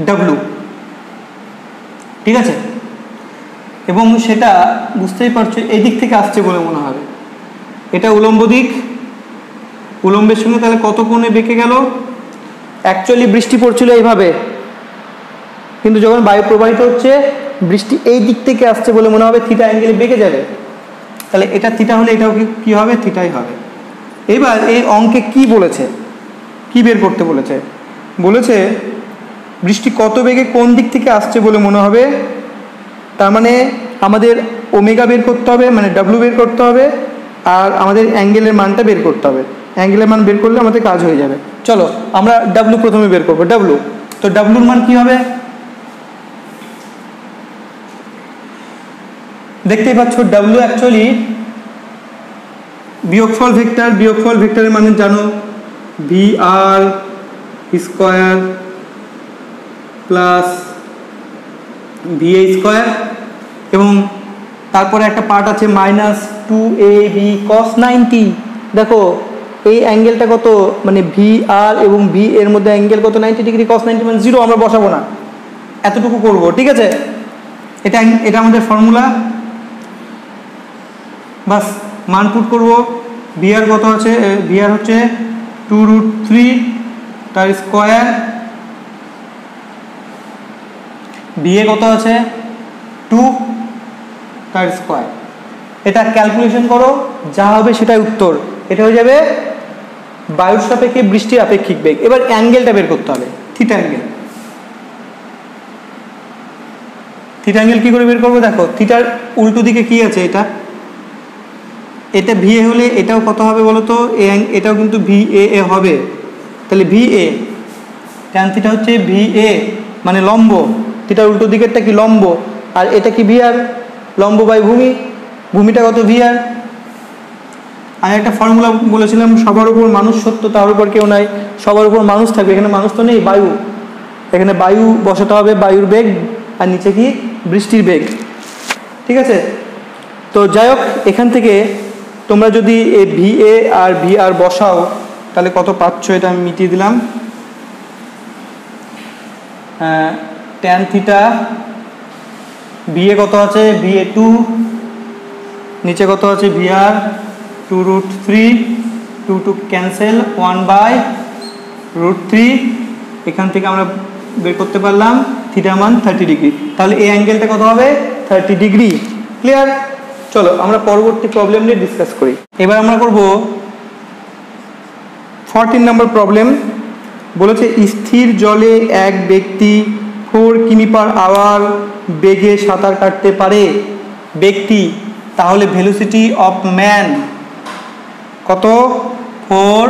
W, ঠিক আছে? এবং সেটা বুঝতেই পারছো এই দিক থেকে আসছে বলে মনে হবে। এটা উলম্ব দিক, উলম্বের সঙ্গে তাহলে কত কোণে বেঁকে গেল? অ্যাকচুয়ালি বৃষ্টি পড়ছিল এইভাবে, কিন্তু যখন বায়ু প্রবাহিত হচ্ছে বৃষ্টি এই দিক থেকে আসছে বলে মনে হবে, থিটা অ্যাঙ্গেলে বেঁকে যাবে। তাহলে এটা থিটা হলে এটাও কি হবে? থিটাই হবে। এবার এই অঙ্কে কি বলেছে, কি বের করতে বলেছে? বলেছে বৃষ্টি কত বেগে কোন দিক থেকে আসছে বলে মনে হবে। তার মানে আমাদের ওমেগা বের করতে হবে, মানে W বের করতে হবে, আর আমাদের অ্যাঙ্গেলের মানটা বের করতে হবে। অ্যাঙ্গেলের মান বের করলে আমাদের কাজ হয়ে যাবে। চলো আমরা W প্রথমে বের করবো। W, তো W এর মান কি হবে? দেখতেই পাচ্ছ W অ্যাকচুয়ালি বিয়োগফল ভেক্টর, বিয়োগফল ভেক্টরের মানে জানো VR square plus VA square, এবং তারপরে একটা পার্ট আছে -2AB cos 90। দেখো এই অ্যাঙ্গেলটা কত, মানে VR এবং V এর মধ্যে অ্যাঙ্গেল কত? 90 ডিগ্রি। cos 90 মানে 0, আমরা বসাবো না, এতটুকু করব, ঠিক আছে? এটা আমাদের ফর্মুলা, বাস মান পুট করব। VR কত আছে? VR হচ্ছে 2√3 তার স্কয়ার, VA কত আছে? 2 তার স্কয়ার। এটা ক্যালকুলেশন করো, যা হবে সেটাই উত্তর। এটা হয়ে যাবে বায়ুর সাপেক্ষে বৃষ্টির আপেক্ষিক বেগ। এবার অ্যাঙ্গেলটা বের করতে হবে, থিটা অ্যাঙ্গেল। থিটা অ্যাঙ্গেল কি করে বের করবো? দেখো থিটার উল্টো দিকে কি আছে? এটা VA হলে এটাও কত হবে বলো তো? এটাও কিন্তু VAA হবে। তাহলে VA ট্যান থিটা হচ্ছে VA, মানে লম্ব। থিটার উল্টো দিকেরটা কি? লম্ব। আর এটা কি? VR, লম্ব বাই ভূমি। ভূমিটা কত? VR। আমি একটা ফর্মুলা বলেছিলাম, সবার উপর মানুষ সত্য, তার উপর কেউ নাই। সবার উপর মানুষ থাকবে, এখানে মানুষ তো নেই, বায়ু। এখানে বায়ু বসাতে হবে, বায়ুর বেগ, আর নিচে কি? বৃষ্টির বেগ, ঠিক আছে? তো যাই হোক, এখান থেকে তোমরা যদি এই VA আর VR বসাও তাহলে কত পাচ্ছ এটা আমি মিটিয়ে দিলাম। ট্যান থিটা VA কত আছে? VA 2, নিচে কত আছে? VR 2√3, 2 cancel, 1/√3। এখান থেকে আমরা বের করতে পারলাম থিটা মান 30 ডিগ্রি। তাহলে এই অ্যাঙ্গেলটা কত হবে? 30 ডিগ্রি। ক্লিয়ার? চলো আমরা পরবর্তী প্রবলেম নিয়ে ডিসকাস করি। এবার আমরা করব 14 নম্বর প্রবলেম। বলেছে স্থির জলে এক ব্যক্তি 4 কিমি/আওয়ার বেগে সাঁতার কাটতে পারে। ব্যক্তি, তাহলে ভেলোসিটি অফ ম্যান কত? 4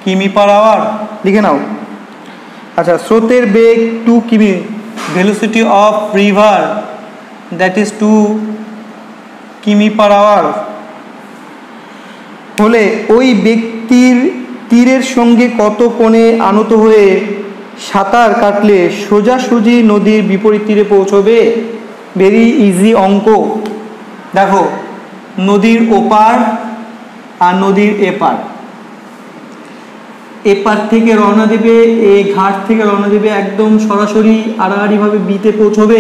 কিমি/আওয়ার, লিখে নাও। আচ্ছা, স্রোতের বেগ 2 কিমি, velocity of river that is 2 কিমি/আওয়ার হলে ওই ব্যক্তির তীরের সঙ্গে কত কোণে আনত হয়ে সাঁতার কাটলে সোজাসুজি নদীর বিপরীত তীরে পৌঁছবে? ভেরি ইজি অঙ্ক। দেখো নদীর ওপার আর নদীর এপার, এপার থেকে রওনা দেবে, এই ঘাট থেকে রওনা দেবে, একদম সরাসরি আড়াআড়িভাবে বিতে পৌঁছবে।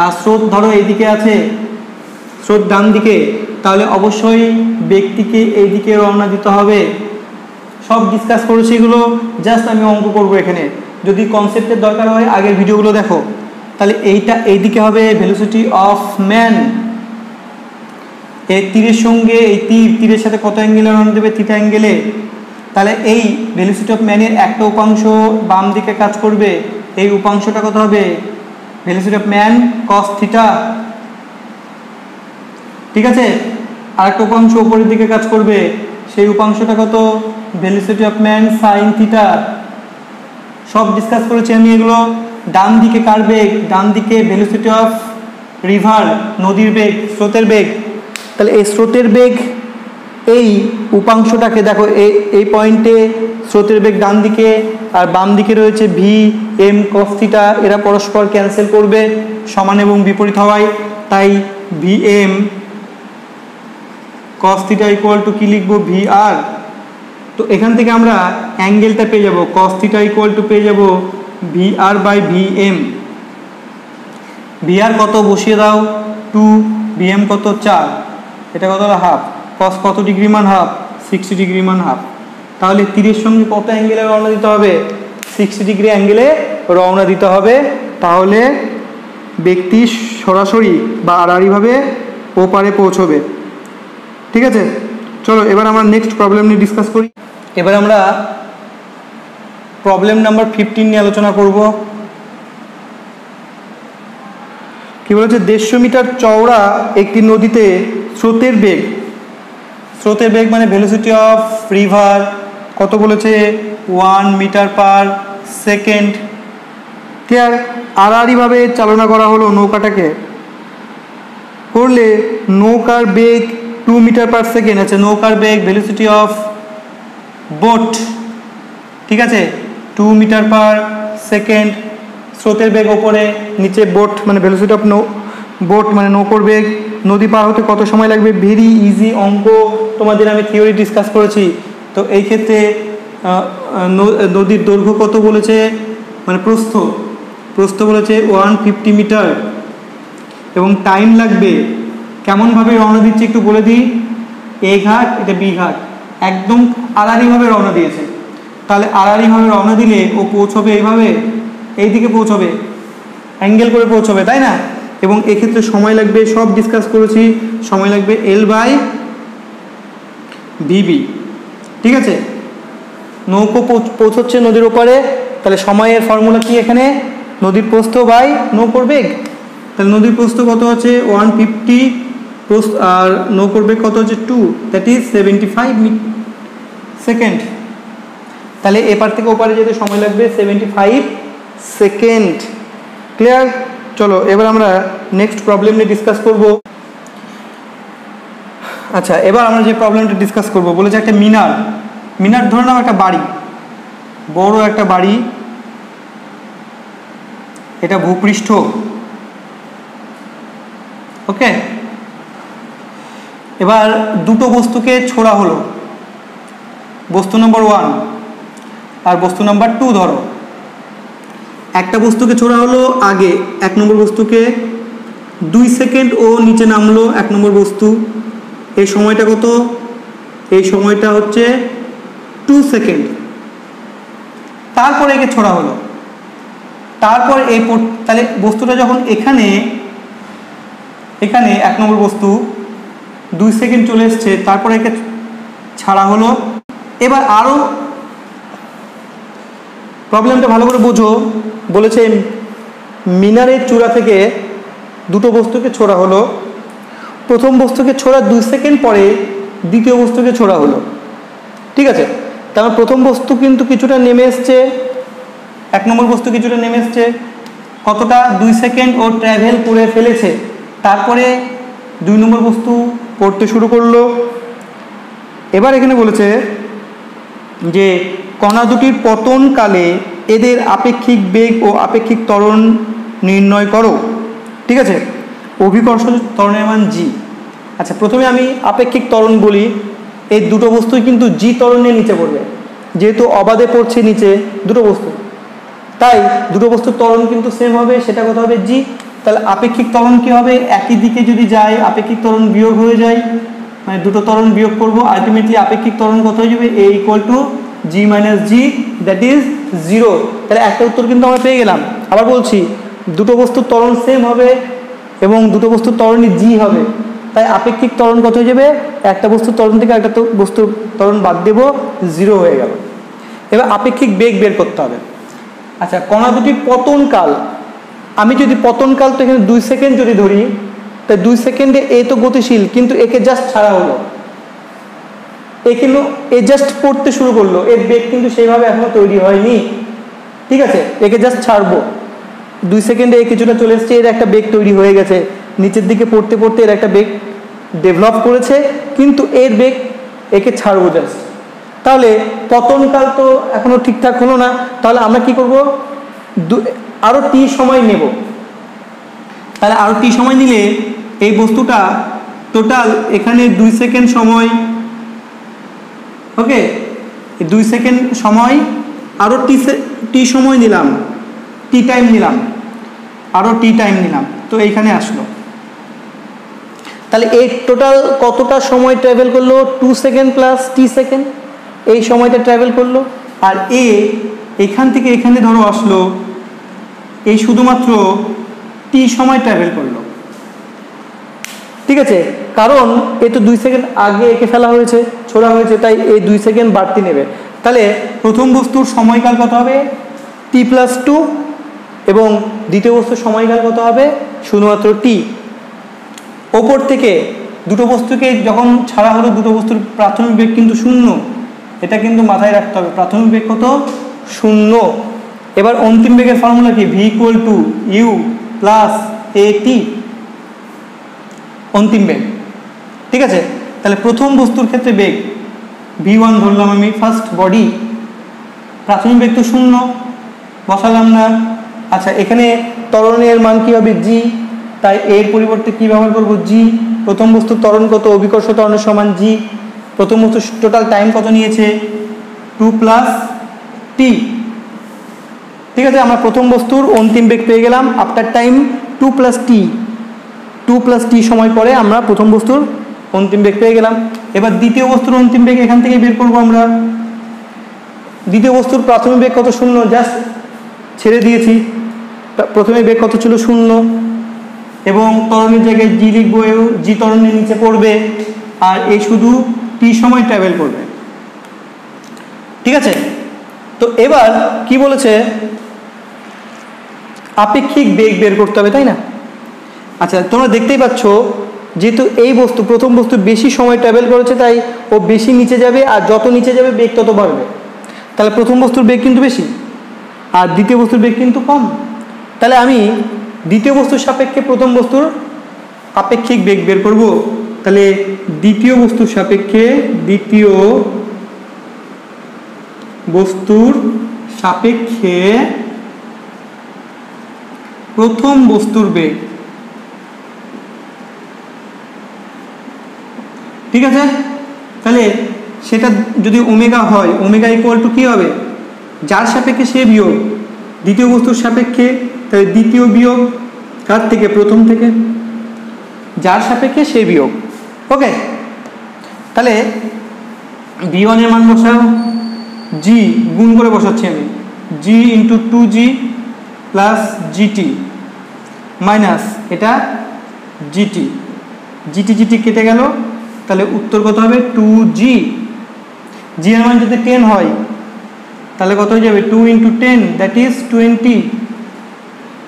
আর স্রোত ধরো এইদিকে আছে, স্রোত ডান দিকে, তাহলে অবশ্যই ব্যক্তিকে এইদিকে রওনা দিতে হবে। সব ডিসকাস করেছি এগুলো, জাস্ট আমি অঙ্ক করব এখানে। যদি কনসেপ্টের দরকার হয় আগের ভিডিওগুলো দেখো। তাহলে এইটা এইদিকে হবে ভেলোসিটি অফ ম্যান। এই তীরের সঙ্গে এই তীরের সাথে কত অ্যাঙ্গেলে রওনা দেবে? থিটা অ্যাঙ্গেলে। তাহলে এই ভেলোসিটি অফ ম্যানের একটা উপাংশ বাম দিকে কাজ করবে, এই উপাংশটা কত হবে? Velocity of man cos theta, ঠিক আছে? আর একটা উপাংশ উপরের দিকে কাজ করবে, সেই উপাংশটা কত? Velocity of man sine theta. সব ডিসকাস করেছি আমি এগুলো। ডান দিকে কার বেগ? ডান দিকে ভেলোসিটি অফ রিভার, নদীর বেগ, স্রোতের বেগ। তাহলে এই স্রোতের বেগ, এই উপাংশটাকে দেখো, এই পয়েন্টে স্রোতের বেগ ডান দিকে, আর বাম দিকে রয়েছে ভি এম কস থিটা। এরা পরস্পর ক্যান্সেল করবে সমান এবং বিপরীত হওয়ায়। তাই V M cos theta equal to কি লিখবো? V R. তো এখান থেকে আমরা অ্যাঙ্গেলটা পেয়ে যাব, কস থিটা ইকুয়াল টু পেয়ে যাব V R by V M. V R কত বসিয়ে দাও? 2, ভি এম কত? 4, এটা কত হলো? হাফ। কস কত ডিগ্রি মান? হাফ। 60 ডিগ্রি মান হাফ। তাহলে তীরের সঙ্গে কত অ্যাঙ্গেলে রওনা দিতে হবে? 60 ডিগ্রি অ্যাঙ্গেলে রওনা দিতে হবে। তাহলে ব্যক্তি সরাসরি বা আড়াআড়িভাবে ওপারে পৌঁছবে। ঠিক আছে, চলো এবার আমরা নেক্সট প্রবলেম নিয়ে ডিসকাস করি। এবার আমরা প্রবলেম নাম্বার 15 নিয়ে আলোচনা করব। কি বলেছে? 150 মিটার চওড়া একটি নদীতে স্রোতের বেগ মানে ভেলোসিটি অফ রিভার কত বলেছে? 1 মিটার পার সেকেন্ড। ক্লিয়ার? আড়াআড়িভাবে চালনা করা হলো নৌকাটাকে, করলে নৌকার বেগ 2 মিটার পার সেকেন্ড। আচ্ছা, নৌকার বেগ ভেলোসিটি অফ বোট, ঠিক আছে, 2 মিটার পার সেকেন্ড। স্রোতের বেগ ওপরে, নিচে বোট মানে ভেলোসিটি অফ বোট মানে নৌকোর বেগ। নদী পার হতে কত সময় লাগবে? ভেরি ইজি অঙ্ক, তোমাদের আমি থিওরি ডিসকাস করেছি। তো এই ক্ষেত্রে নদীর দৈর্ঘ্য কত বলেছে? মানে প্রস্থ বলেছে 150 মিটার, এবং টাইম লাগবে। কেমনভাবে রওনা দিচ্ছে একটু বলে দিই। এ ঘাট, এটা বি ঘাট, একদম আড়াআড়িভাবে রওনা দিয়েছে। তাহলে আড়াআড়িভাবে রওনা দিলে ও পৌঁছবে এইভাবে, এই দিকে পৌঁছবে, অ্যাঙ্গেল করে পৌঁছবে, তাই না? এবং এক্ষেত্রে সময় লাগবে, সব ডিসকাস করেছি, সময় লাগবে এল বাই ভিবি। ঠিক আছে, নৌকো পৌঁছচ্ছে নদীর ওপারে, তাহলে সময়ের ফর্মুলা কি এখানে? নদীর প্রস্থ বাই নৌকোর বেগ। তাহলে নদীর প্রস্থ কত আছে? 150, আর নৌকোর বেগ কত হচ্ছে? 2, দ্যাট ইজ 75 সেকেন্ড। তাহলে এপার থেকে ওপারে যেতে সময় লাগবে 75 সেকেন্ড। ক্লিয়ার? চলো এবার আমরা নেক্সট প্রবলেম নিয়ে ডিসকাস করব। আচ্ছা, এবার আমরা যে প্রবলেমটা ডিসকাস করব বলেছে একটা মিনার ধরে নাও একটা বাড়ি, বড় একটা বাড়ি, এটা ভূপৃষ্ঠ। ওকে, এবার দুটো বস্তুকে ছোড়া হলো, বস্তু নম্বর 1 আর বস্তু নাম্বার 2 ধরো। একটা বস্তুকে ছোড়া হলো আগে, 1 নম্বর বস্তুকে 2 সেকেন্ড ও নিচে নামলো 1 নম্বর বস্তু। এই সময়টা কত? এই সময়টা হচ্ছে 2 সেকেন্ড। তারপরে একে ছোড়া হলো, তারপর এই তাহলে বস্তুটা যখন এখানে 1 নম্বর বস্তু 2 সেকেন্ড চলে এসছে, তারপরে একে ছাড়া হলো। এবার আরো প্রবলেমটা ভালো করে বোঝো। বলেছে মিনারের চূড়া থেকে দুটো বস্তুকে ছোড়া হলো। প্রথম বস্তুকে ছোড়া 2 সেকেন্ড পরে দ্বিতীয় বস্তুকে ছোড়া হলো। ঠিক আছে, তার প্রথম বস্তু কিন্তু কিছুটা নেমে এসছে, 1 নম্বর বস্তু কিছুটা নেমে এসছে, কতটা? 2 সেকেন্ড ও ট্রাভেল করে ফেলেছে। তারপরে 2 নম্বর বস্তু পড়তে শুরু করলো। এবার এখানে বলেছে যে কণা দুটির পতনকালে এদের আপেক্ষিক বেগ ও আপেক্ষিক ত্বরণ নির্ণয় করো। ঠিক আছে, অভিকর্ষ ত্বরণের মান জি। আচ্ছা, প্রথমে আমি আপেক্ষিক ত্বরণ বলি। এই দুটো বস্তুই কিন্তু জি ত্বরণে নিচে পড়বে, যেহেতু অবাধে পড়ছে নিচে দুটো বস্তু, তাই দুটো বস্তুর ত্বরণ কিন্তু সেম হবে, সেটা কত হবে? জি। তাহলে আপেক্ষিক ত্বরণ কি হবে? একই দিকে যদি যায় আপেক্ষিক ত্বরণ বিয়োগ হয়ে যায়, মানে দুটো ত্বরণ বিয়োগ করবো, আলটিমেটলি আপেক্ষিক ত্বরণ কত হয়ে যাবে? A equal to G minus G, that is 0। তাহলে একটা উত্তর কিন্তু আমরা পেয়ে গেলাম। আবার বলছি, দুটো বস্তুর ত্বরণ সেম হবে এবং দুটো বস্তুর ত্বরণই জি হবে, তাই আপেক্ষিক ত্বরণ কত হয়ে যাবে? একটা বস্তুর ত্বরণ থেকে একটা বস্তুর ত্বরণ বাদ দেব, 0 হয়ে গেল। এবার আপেক্ষিক বেগ বের করতে হবে। আচ্ছা, কণা দুটির পতনকাল, আমি যদি পতনকাল তো এখানে 2 সেকেন্ড যদি ধরি, তাই 2 সেকেন্ডে এ তো গতিশীল, কিন্তু একে জাস্ট ছাড়া হলো। কিন্তু এ জাস্ট পড়তে শুরু করলো, এর বেগ কিন্তু সেইভাবে এখনো তৈরি হয়নি, ঠিক আছে? একে জাস্ট ছাড়বো, 2 সেকেন্ডে এ কিছুটা চলে এসছে, এর একটা বেগ তৈরি হয়ে গেছে, নিচের দিকে পড়তে পড়তে এর একটা বেগ ডেভেলপ করেছে, কিন্তু এর বেগ, একে ছাড়বো জাস্ট। তাহলে পতনকাল তো এখনো ঠিকঠাক হলো না, তাহলে আমরা কি করব, আরো টি সময় নেব। তাহলে আরো টি সময় নিলে এই বস্তুটা টোটাল এখানে 2 সেকেন্ড সময়, ওকে, 2 সেকেন্ড সময়, আরো টি সময় নিলাম, টি টাইম নিলাম, আরো টি টাইম নিলাম, তো এইখানে আসলো। তাহলে এই টোটাল কতটা সময় ট্রাভেল করলো, 2 সেকেন্ড প্লাস টি সেকেন্ড, এই সময়টা ট্রাভেল করলো। আর এ এখান থেকে এখানে ধরো আসলো, এই শুধুমাত্র টি সময় ট্রাভেল করলো, ঠিক আছে? কারণ এ তো 2 সেকেন্ড আগে একে ফেলা হয়েছে, ছোড়া হয়েছে, তাই এই 2 সেকেন্ড বাড়তি নেবে। তাহলে প্রথম বস্তুর সময়কাল কত হবে, t+2, এবং দ্বিতীয় বস্তুর সময়কাল কত হবে, শুধুমাত্র টি। ওপর থেকে দুটো বস্তুকে যখন ছাড়া হলো, দুটো বস্তুর প্রাথমিক বেগ কিন্তু 0, এটা কিন্তু মাথায় রাখতে হবে, প্রাথমিক বেগ কত, 0। এবার অন্তিম বেগের ফর্মুলা কি, v = u + at, অন্তিম বেগ, ঠিক আছে? তাহলে প্রথম বস্তুর ক্ষেত্রে বেগ v1 ধরলাম আমি, ফার্স্ট বডি, প্রাথমিক বেগ তো 0, বসালাম না। আচ্ছা, এখানে ত্বরণের মান কি হবে, g, তাই এর পরিবর্তে কি ব্যবহার করব, g। প্রথম বস্তুর ত্বরণ কত, অভিকর্ষ ত্বরণের সমান g। প্রথম বস্তুর টোটাল টাইম কত নিয়েছে, 2 + t, ঠিক আছে? আমরা প্রথম বস্তুর অন্তিম বেগ পেয়ে গেলাম, আফটার টাইম 2 + t, 2 + t সময় পরে আমরা প্রথম বস্তুর অন্তিম বেগ পেয়ে গেলাম। এবার দ্বিতীয় বস্তুর অন্তিম বেগ এখান থেকে বের করবো আমরা। দ্বিতীয় বস্তুর প্রাথমিক বেগ কত, 0, জাস্ট ছেড়ে দিয়েছি, প্রথমে বেগ কত ছিল, 0, এবং ত্বরণের জায়গায় জি লিখবো, জি ত্বরণের নিচে পড়বে, আর এই শুধু টি সময় ট্রাভেল করবে, ঠিক আছে? তো এবার কি বলেছে, আপেক্ষিক বেগ বের করতে হবে, তাই না? আচ্ছা, তোমরা দেখতেই পাচ্ছ, যেহেতু এই বস্তু প্রথম বস্তু বেশি সময় ট্রাভেল করেছে, তাই ও বেশি নিচে যাবে, আর যত নিচে যাবে বেগ তত বাড়বে। তাহলে প্রথম বস্তুর বেগ কিন্তু বেশি, আর দ্বিতীয় বস্তুর বেগ কিন্তু কম। তাহলে আমি দ্বিতীয় বস্তুর সাপেক্ষে প্রথম বস্তুর আপেক্ষিক বেগ বের করব। তাহলে দ্বিতীয় বস্তুর সাপেক্ষে, দ্বিতীয় বস্তুর সাপেক্ষে প্রথম বস্তুর বেগ, ঠিক আছে? তাহলে সেটা যদি ওমেগা হয়, ওমেগা = কি হবে, যার সাপেক্ষে সে বিয়োগ, দ্বিতীয় বস্তুর সাপেক্ষে, তাহলে দ্বিতীয় বিয়োগ কার থেকে, প্রথম থেকে, যার সাপেক্ষে সে বিয়োগ, ওকে? তাহলে v1 এর মান বসাও, g গুণ করে বসাচ্ছি আমি, g × 2g + gt মাইনাস এটা gt, gt কেটে গেল, তাহলে উত্তর কত হবে, 2g। g এর মান যদি 10 হয়, তাহলে কত হয়ে যাবে, 2 × 10, দ্যাট ইজ 20।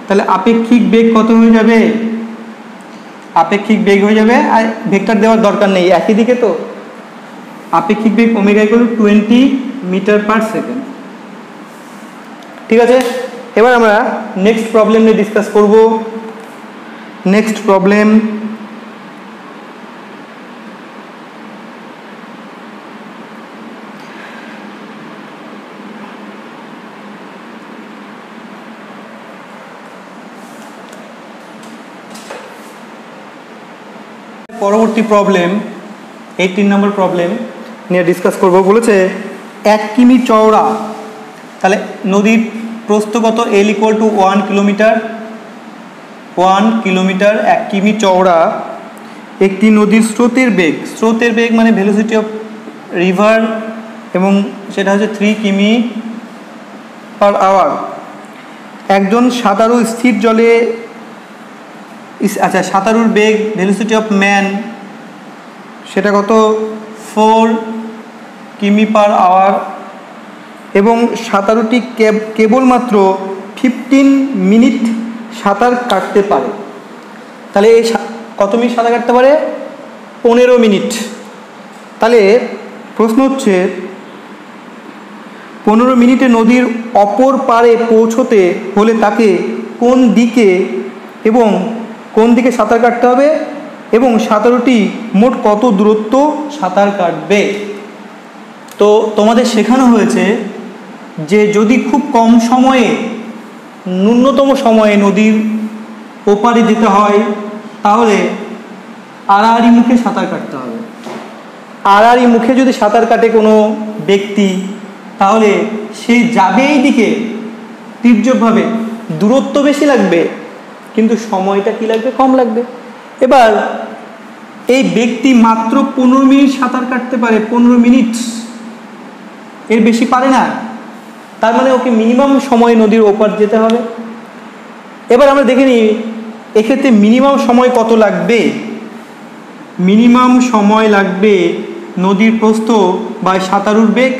তাহলে আপেক্ষিক বেগ কত হয়ে যাবে, আপেক্ষিক বেগ হয়ে যাবে, আর ভেক্টর দেওয়ার দরকার নেই, একই দিকে তো। আপেক্ষিক বেগ ওমেগা = 20 m/s, ঠিক আছে? এবার আমরা নেক্সট প্রবলেম নিয়ে ডিসকাস করব। নেক্সট প্রবলেম, পরবর্তী প্রবলেম 18 নম্বর প্রবলেম নিয়ে ডিসকাস করব। বলেছে 1 কিমি চওড়া, তাহলে নদীর প্রস্থ কত, L = 1 কিলোমিটার, 1 কিলোমিটার 1 কিমি চওড়া একটি নদীর স্রোতের বেগ, স্রোতের বেগ মানে ভেলোসিটি অফ রিভার, এবং সেটা হচ্ছে 3 কিমি/আওয়ার। একজন সাঁতারু স্থির জলে, আচ্ছা, সাঁতারুর বেগ ভেলোসিটি অফ ম্যান সেটা কত, 4 কিমি/আওয়ার, এবং সাঁতারুটি কেবলমাত্র 15 মিনিট সাঁতার কাটতে পারে। তাহলে এই কত মিনিট সাঁতার কাটতে পারে, 15 মিনিট। তাহলে প্রশ্ন হচ্ছে 15 মিনিটে নদীর অপর পারে পৌঁছতে হলে তাকে কোন দিকে সাঁতার কাটতে হবে এবং সাঁতারুটি মোট কত দূরত্ব সাঁতার কাটবে। তো তোমাদের শেখানো হয়েছে যে যদি খুব কম সময়ে, ন্যূনতম সময়ে নদীর ওপারে যেতে হয় তাহলে আড়াআড়ি মুখে সাঁতার কাটতে হবে। আড়াআড়ি মুখে যদি সাঁতার কাটে কোনো ব্যক্তি তাহলে সে যাবে এই দিকে তীর্যকভাবে, দূরত্ব বেশি লাগবে কিন্তু সময়টা কি লাগবে, কম লাগবে। এবার এই ব্যক্তি মাত্র 15 মিনিট সাঁতার কাটতে পারে, 15 মিনিট, এর বেশি পারে না। তার মানে ওকে মিনিমাম সময় নদীর ওপার যেতে হবে। এবার আমরা দেখে নিই এক্ষেত্রে মিনিমাম সময় কত লাগবে। মিনিমাম সময় লাগবে নদীর প্রস্থ বা সাঁতারুর বেগ।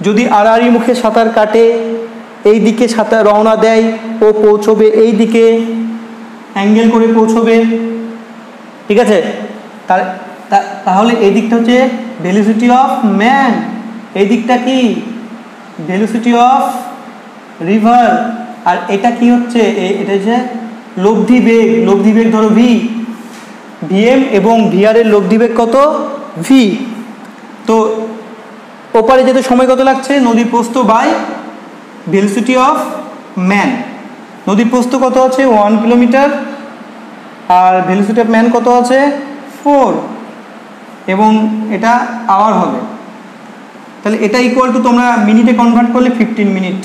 যদি আড়াআড়ি মুখে সাঁতার কাটে, এই দিকে সাঁতার রওনা দেয়, ও পৌঁছবে এই দিকে, অ্যাঙ্গেল করে পৌঁছবে, ঠিক আছে। তাহলে এই দিকটা হচ্ছে ভেলোসিটি অফ ম্যান, এই দিকটা কি ভেলোসিটি অফ রিভার, আর এটা কি হচ্ছে, এটা হচ্ছে লব্ধি বেগ। লব্ধি বেগ ধরো ভিএম এবং ভিআর এর লব্ধি বেগ কত, ভি। তো ওপারে যেতে সময় কত লাগছে, নদীর প্রস্থ বাই ভেলোসিটি অফ ম্যান। নদীর প্রস্থ কত আছে 1 কিলোমিটার, আর ভেলোসিটি অফ ম্যান কত আছে 4, এবং এটা আওয়ার হবে। তাহলে এটা ইকুয়াল টু তোমরা মিনিটে কনভার্ট করলে 15 মিনিট।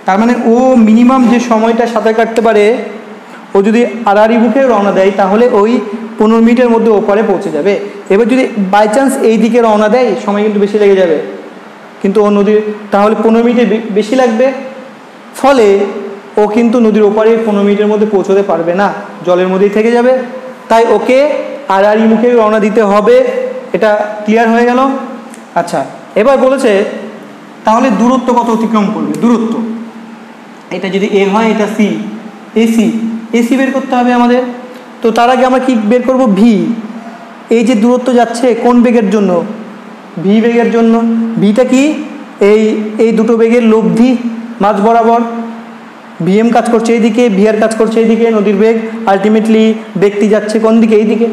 তার মানে ও মিনিমাম যে সময়টা সাঁতার কাটতে পারে, ও যদি আড়াআড়ি মুখে রওনা দেয় তাহলে ওই 15 মিনিটের মধ্যে ওপারে পৌঁছে যাবে। এবার যদি বাই চান্স এই দিকে রওনা দেয় সময় কিন্তু বেশি লেগে যাবে, কিন্তু ও নদীর তাহলে 15 মিনিটে বেশি লাগবে, ফলে ও কিন্তু নদীর ওপারে 15 মিনিটের মধ্যে পৌঁছতে পারবে না, জলের মধ্যেই থেকে যাবে। তাই ওকে আড়াআড়ি মুখে রওনা দিতে হবে। এটা ক্লিয়ার হয়ে গেল। আচ্ছা, এবার বলেছে তাহলে দূরত্ব কত অতিক্রম করবে। দূরত্ব, এটা যদি এ হয়, এটা সি, এসি বের করতে হবে আমাদের। তো তার আগে আমরা কি বের করব, ভি। এই যে দূরত্ব যাচ্ছে কোন বেগের জন্য, ভি বেগের জন্য। ভিটা কি, এই দুটো বেগের লব্ধি মাঝ বরাবর। ভিএম কাজ করছে এইদিকে, ভিআর কাজ করছে এইদিকে, নদীর বেগ। আলটিমেটলি ব্যক্তি যাচ্ছে কোন দিকে, এইদিকে।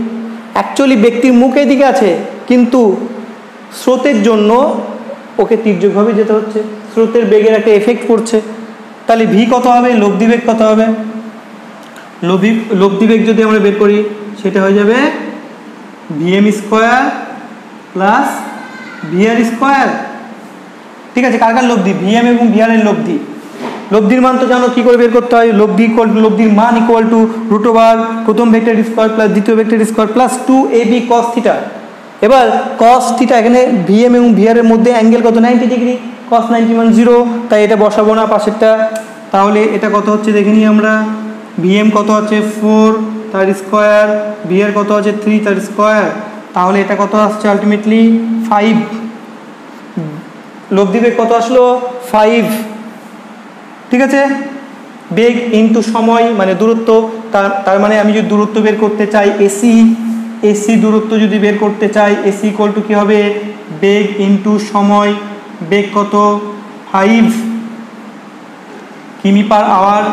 অ্যাকচুয়ালি ব্যক্তির মুখ এইদিকে আছে, কিন্তু স্রোতের জন্য ওকে তীর্যকভাবে যেতে হচ্ছে, স্রোতের বেগের একটা এফেক্ট পড়ছে। তাহলে ভি কত হবে, লব্ধি বেগ কত হবে, লব্ধি বেগ যদি আমরা বের করি সেটা হয়ে যাবে VM square plus VR square. ঠিক আছে, কার কার লব্ধি, ভিএম এবং ভিআর এর লব্ধি। লব্ধির মান তো জানো কি করে বের করতে হয়, লব্ধির মান ইকুয়াল টু রুট ওভার প্রথম ভেক্টর স্কোয়ার প্লাস দ্বিতীয় vector square plus 2ab cos theta. এবার cos থিটা, এখানে ভিএম এবং ভিআর এর মধ্যে অ্যাঙ্গেল কত, 90 ডিগ্রি, cos 90 মান 0, তাই এটা বসাবো না পাশেরটা। তাহলে এটা কত হচ্ছে দেখে নিই আমরা, ভিএম কত আছে 4 তার স্কোয়ার, ভিআর কত আছে 3 তার স্কোয়ার, তাহলে এটা কত আসছে আলটিমেটলি 5। লব্ধি বেগ কত আসলো 5। ঠিক আছে, বেগ ইনটু সময় মানে দূরত্ব। তার মানে আমি যদি দূরত্ব বের করতে চাই, এসি দূরত্ব যদি বের করতে চাই, এসি ইকুয়াল টু কী হবে, বেগ ইনটু সময়। বেগ কত 5 কিমি পার আওয়ার,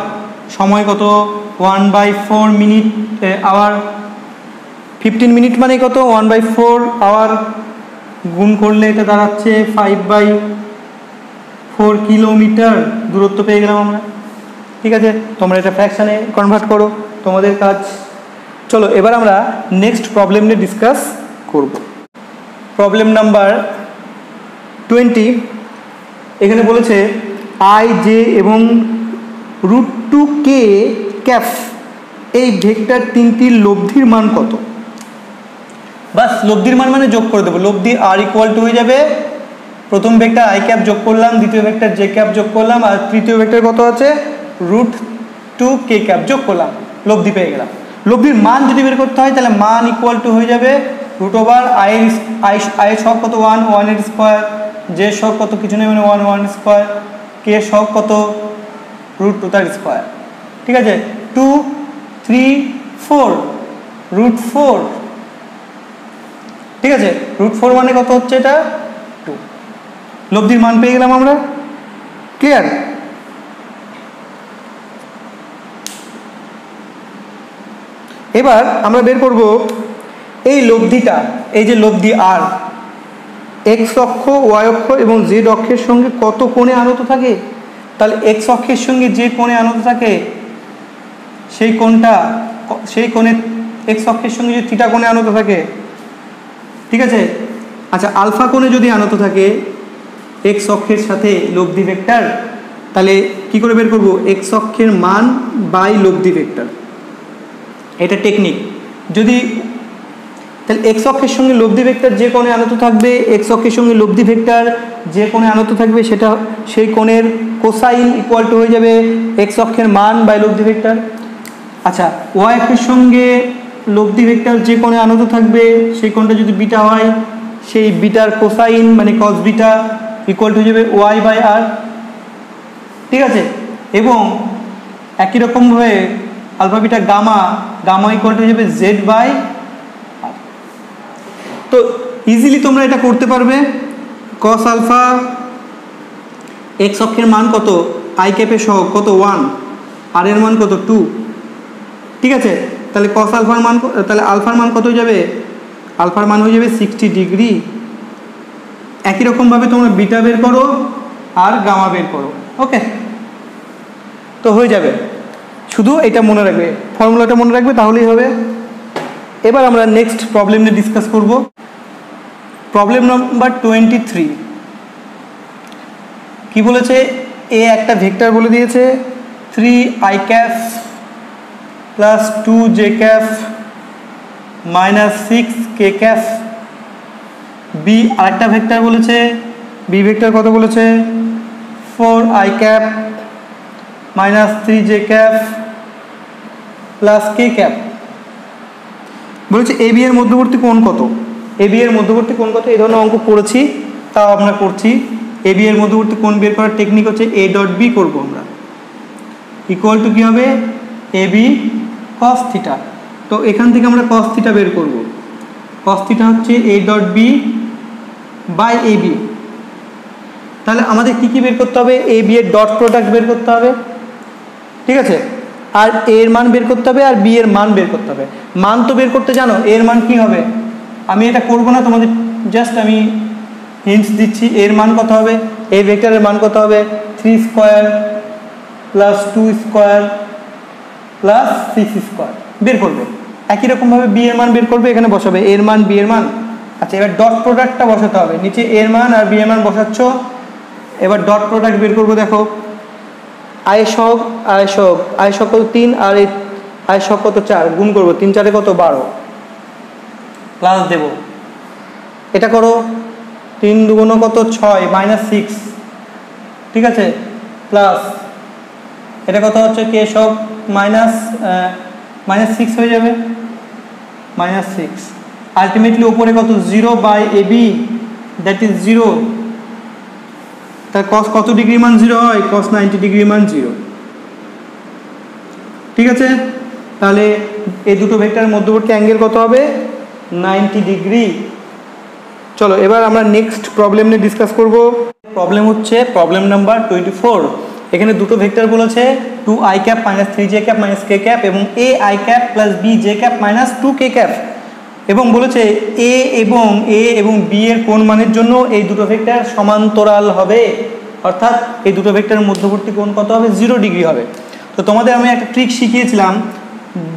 সময় কত 1/4 মিনিট আওয়ার। 15 মিনিট মানে কত 1/4 আওয়ার, গুণ করলে এটা দাঁড়াচ্ছে 5/4 কিলোমিটার দূরত্ব পেয়ে গেলাম আমরা। ঠিক আছে, তোমরা এটা ফ্র্যাকশানে কনভার্ট করো, তোমাদের কাজ। চলো এবার আমরা নেক্সট প্রবলেম নিয়ে ডিসকাস করব। Problem number 20। এখানে বলেছে আই, জে এবং √2k ক্যাফ এই ভেক্টর তিনটির লব্ধির মান কত। বাস লব্ধির মান মানে যোগ করে দেবো। লব্ধি আর ইকুয়াল টু হয়ে যাবে, প্রথম ভেক্টর আই ক্যাপ যোগ করলাম, দ্বিতীয় ভেক্টর জে ক্যাপ যোগ করলাম, আর তৃতীয় ভেক্টর কত আছে √2k ক্যাপ যোগ করলাম, লব্ধি পেয়ে গেলাম। লব্ধির মান যদি বের করতে হয় তাহলে মান ইকুয়াল টু হয়ে যাবে রুট ওভার আই সব কত 1 এর স্কোয়ার, জে সব কত কিছু নেই মানে 1 স্কোয়ার, কে সব কত √2 তার স্কোয়ার। ঠিক আছে, 2 3 4 √4। ঠিক আছে, √4 মানে কত হচ্ছে এটা 2। লব্ধির মান পেয়ে গেলাম আমরা। ক্লিয়ার? এবার আমরা বের করব এই লব্ধিটা, এই যে লব্ধি আর এক্স অক্ষ, ওয়াই অক্ষ এবং জেড অক্ষের সঙ্গে কত কোণে আনত থাকে। তাহলে এক্স অক্ষের সঙ্গে যে কোণে আনত থাকে সেই কোণটা, সেই কোণে এক্স অক্ষের সঙ্গে যে থিটা কোণে আনত থাকে, ঠিক আছে। আচ্ছা, আলফা কোণে যদি আনত থাকে এক্স অক্ষের সাথে লব্ধি ভেক্টর, তাহলে কি করে বের করব? এক্স অক্ষের মান বাই লব্ধি ভেক্টর, এটা টেকনিক। যদি তাহলে এক্স অক্ষের সঙ্গে লব্ধি ভেক্টর যে কোণে আনত থাকবে, এক্স অক্ষের সঙ্গে লব্ধি ভেক্টর যে কোণে আনত থাকবে সেটা, সেই কোণের কোসাইন ইকুয়াল টু হয়ে যাবে এক্স অক্ষের মান বাই লব্ধি ভেক্টর। আচ্ছা, ওয়াই অক্ষের সঙ্গে লব্ধি ভেক্টর যে কোণে আনত থাকবে সেই কোণটা যদি বিটা হয়, সেই বিটার কোসাইন মানে কস বিটা ইকুয়াল টু হয়ে যাবে ওয়াই বাই আর। ঠিক আছে, এবং একই রকমভাবে alpha beta gamma, gamma equal to হয়ে যাবে জেড বাই। তো ইজিলি তোমরা এটা করতে পারবে। কস আলফা এক্স অক্ষের মান কত, আই ক্যাপের সহগ কত 1, আর এর মান কত 2। ঠিক আছে, তাহলে কস আলফার মান, তাহলে আলফার মান কত হয়ে যাবে? আলফার মান হয়ে যাবে 60 ডিগ্রি। একই রকমভাবে তোমরা বিটা বের করো আর গামা বের করো। ওকে, তো হয়ে যাবে। শুধু এটা মনে রাখবে, ফর্মুলাটা মনে রাখবে, তাহলেই হবে। এবার আমরা নেক্সট প্রবলেম নিয়ে ডিসকাস করব। প্রবলেম নাম্বার 23 কি বলেছে? এ একটা ভেক্টর বলে দিয়েছে 3i cap plus 2j cap minus 6k cap. B আরেকটা ভেক্টর বলেছে, বি ভেক্টর কত বলেছে? 4i cap minus 3j cap plus k cap. বলেছে এ বি এর মধ্যবর্তী কোণ কত? এ বি এর মধ্যবর্তী কোণ কত? এই ধরনের অঙ্ক করেছি, তাও আমরা করছি। এ বি এর মধ্যবর্তী কোণ বের করার টেকনিক হচ্ছে এ ডট বি করবো আমরা, ইকুয়াল টু কী হবে? A B cos theta. তো এখান থেকে আমরা কস থিটা বের করব। কস থিটা হচ্ছে A dot B by A B. তাহলে আমাদের কী কী বের করতে হবে? এ বি এর ডট প্রোডাক্ট বের করতে হবে, ঠিক আছে, আর এ এর মান বের করতে হবে, আর বি এর মান বের করতে হবে। মান তো বের করতে জানো, এর মান কি হবে? আমি এটা করব না, তোমাদের জাস্ট আমি হিন্টস দিচ্ছি। এর মান কত হবে? এই ভেক্টরের মান কত হবে? 3 square plus 2 square plus 6 square বের করবে। একই রকমভাবে বি এর মান বের করবে, এখানে বসাবে এর মান, বি এর মান। আচ্ছা, এবার ডট প্রোডাক্টটা বসাতে হবে, নিচে এর মান আর বি এর মান বসাচ্ছ। এবার ডট প্রোডাক্ট বের করবো। দেখো আয় সহগ, আয় সহগ, আয় সহগ কত 3, আর এই আয় সহগ কত 4, গুণ করবো 3 4 কত 12, প্লাস দেব। এটা করো 3 2 কত 6 মাইনাস 6, ঠিক আছে, প্লাস এটা কত হচ্ছে কে সহগ মাইনাস 6 হয়ে যাবে, মাইনাস 6। আলটিমেটলি উপরে কত 0 by A B, that is 0। তার কস কত ডিগ্রি মান 0 হয়? কস 90 ডিগ্রি মান 0। ঠিক আছে, তাহলে এই দুটো ভেক্টরের মধ্যবর্তী অ্যাঙ্গেল কত হবে? 90 ডিগ্রি। চলো এবার আমরা নেক্সট প্রবলেম নিয়ে ডিসকাস করব। প্রবলেম হচ্ছে প্রবলেম নাম্বার 24। এখানে দুটো ভেক্টর বলেছে 2i cap minus 3j cap minus k cap এবং ai cap plus bj cap minus 2k cap, এবং বলেছে এ এবং বি এর কোণ মানের জন্য এই দুটো ভেক্টর সমান্তরাল হবে, অর্থাৎ এই দুটো ভেক্টরের মধ্যবর্তী কোণ কত হবে? 0 ডিগ্রি হবে। তো তোমাদের আমি একটা ট্রিক শিখিয়েছিলাম,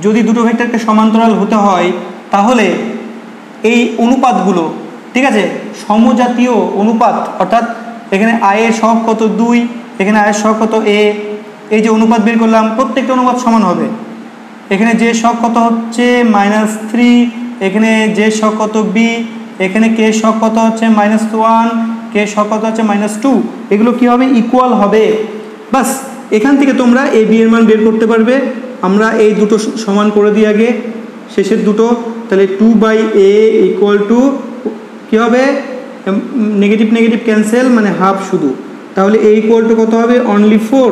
যদি দুটো ভেক্টরকে সমান্তরাল হতে হয় তাহলে এই অনুপাতগুলো, ঠিক আছে, সমজাতীয় অনুপাত, অর্থাৎ এখানে আয়ের সহগ কত 2, এখানে আয়ের সহগ কত a, এই যে অনুপাত বের করলাম প্রত্যেকটা অনুপাত সমান হবে। এখানে যে সহগ কত হচ্ছে -3, এখানে যে সহগ কত b, এখানে কে সহগ কত হচ্ছে -1, কে সহগ কত হচ্ছে -2, এগুলো কি হবে? ইকুয়াল হবে। বাস এখান থেকে তোমরা এ বি এর মান বের করতে পারবে। আমরা এই দুটো সমান করে দিই আগে, শেষের দুটো। তাহলে 2/a ইকুয়াল টু কী হবে? নেগেটিভ নেগেটিভ ক্যান্সেল, মানে হাফ শুধু। তাহলে a ইকুয়াল টু কত হবে? অনলি 4।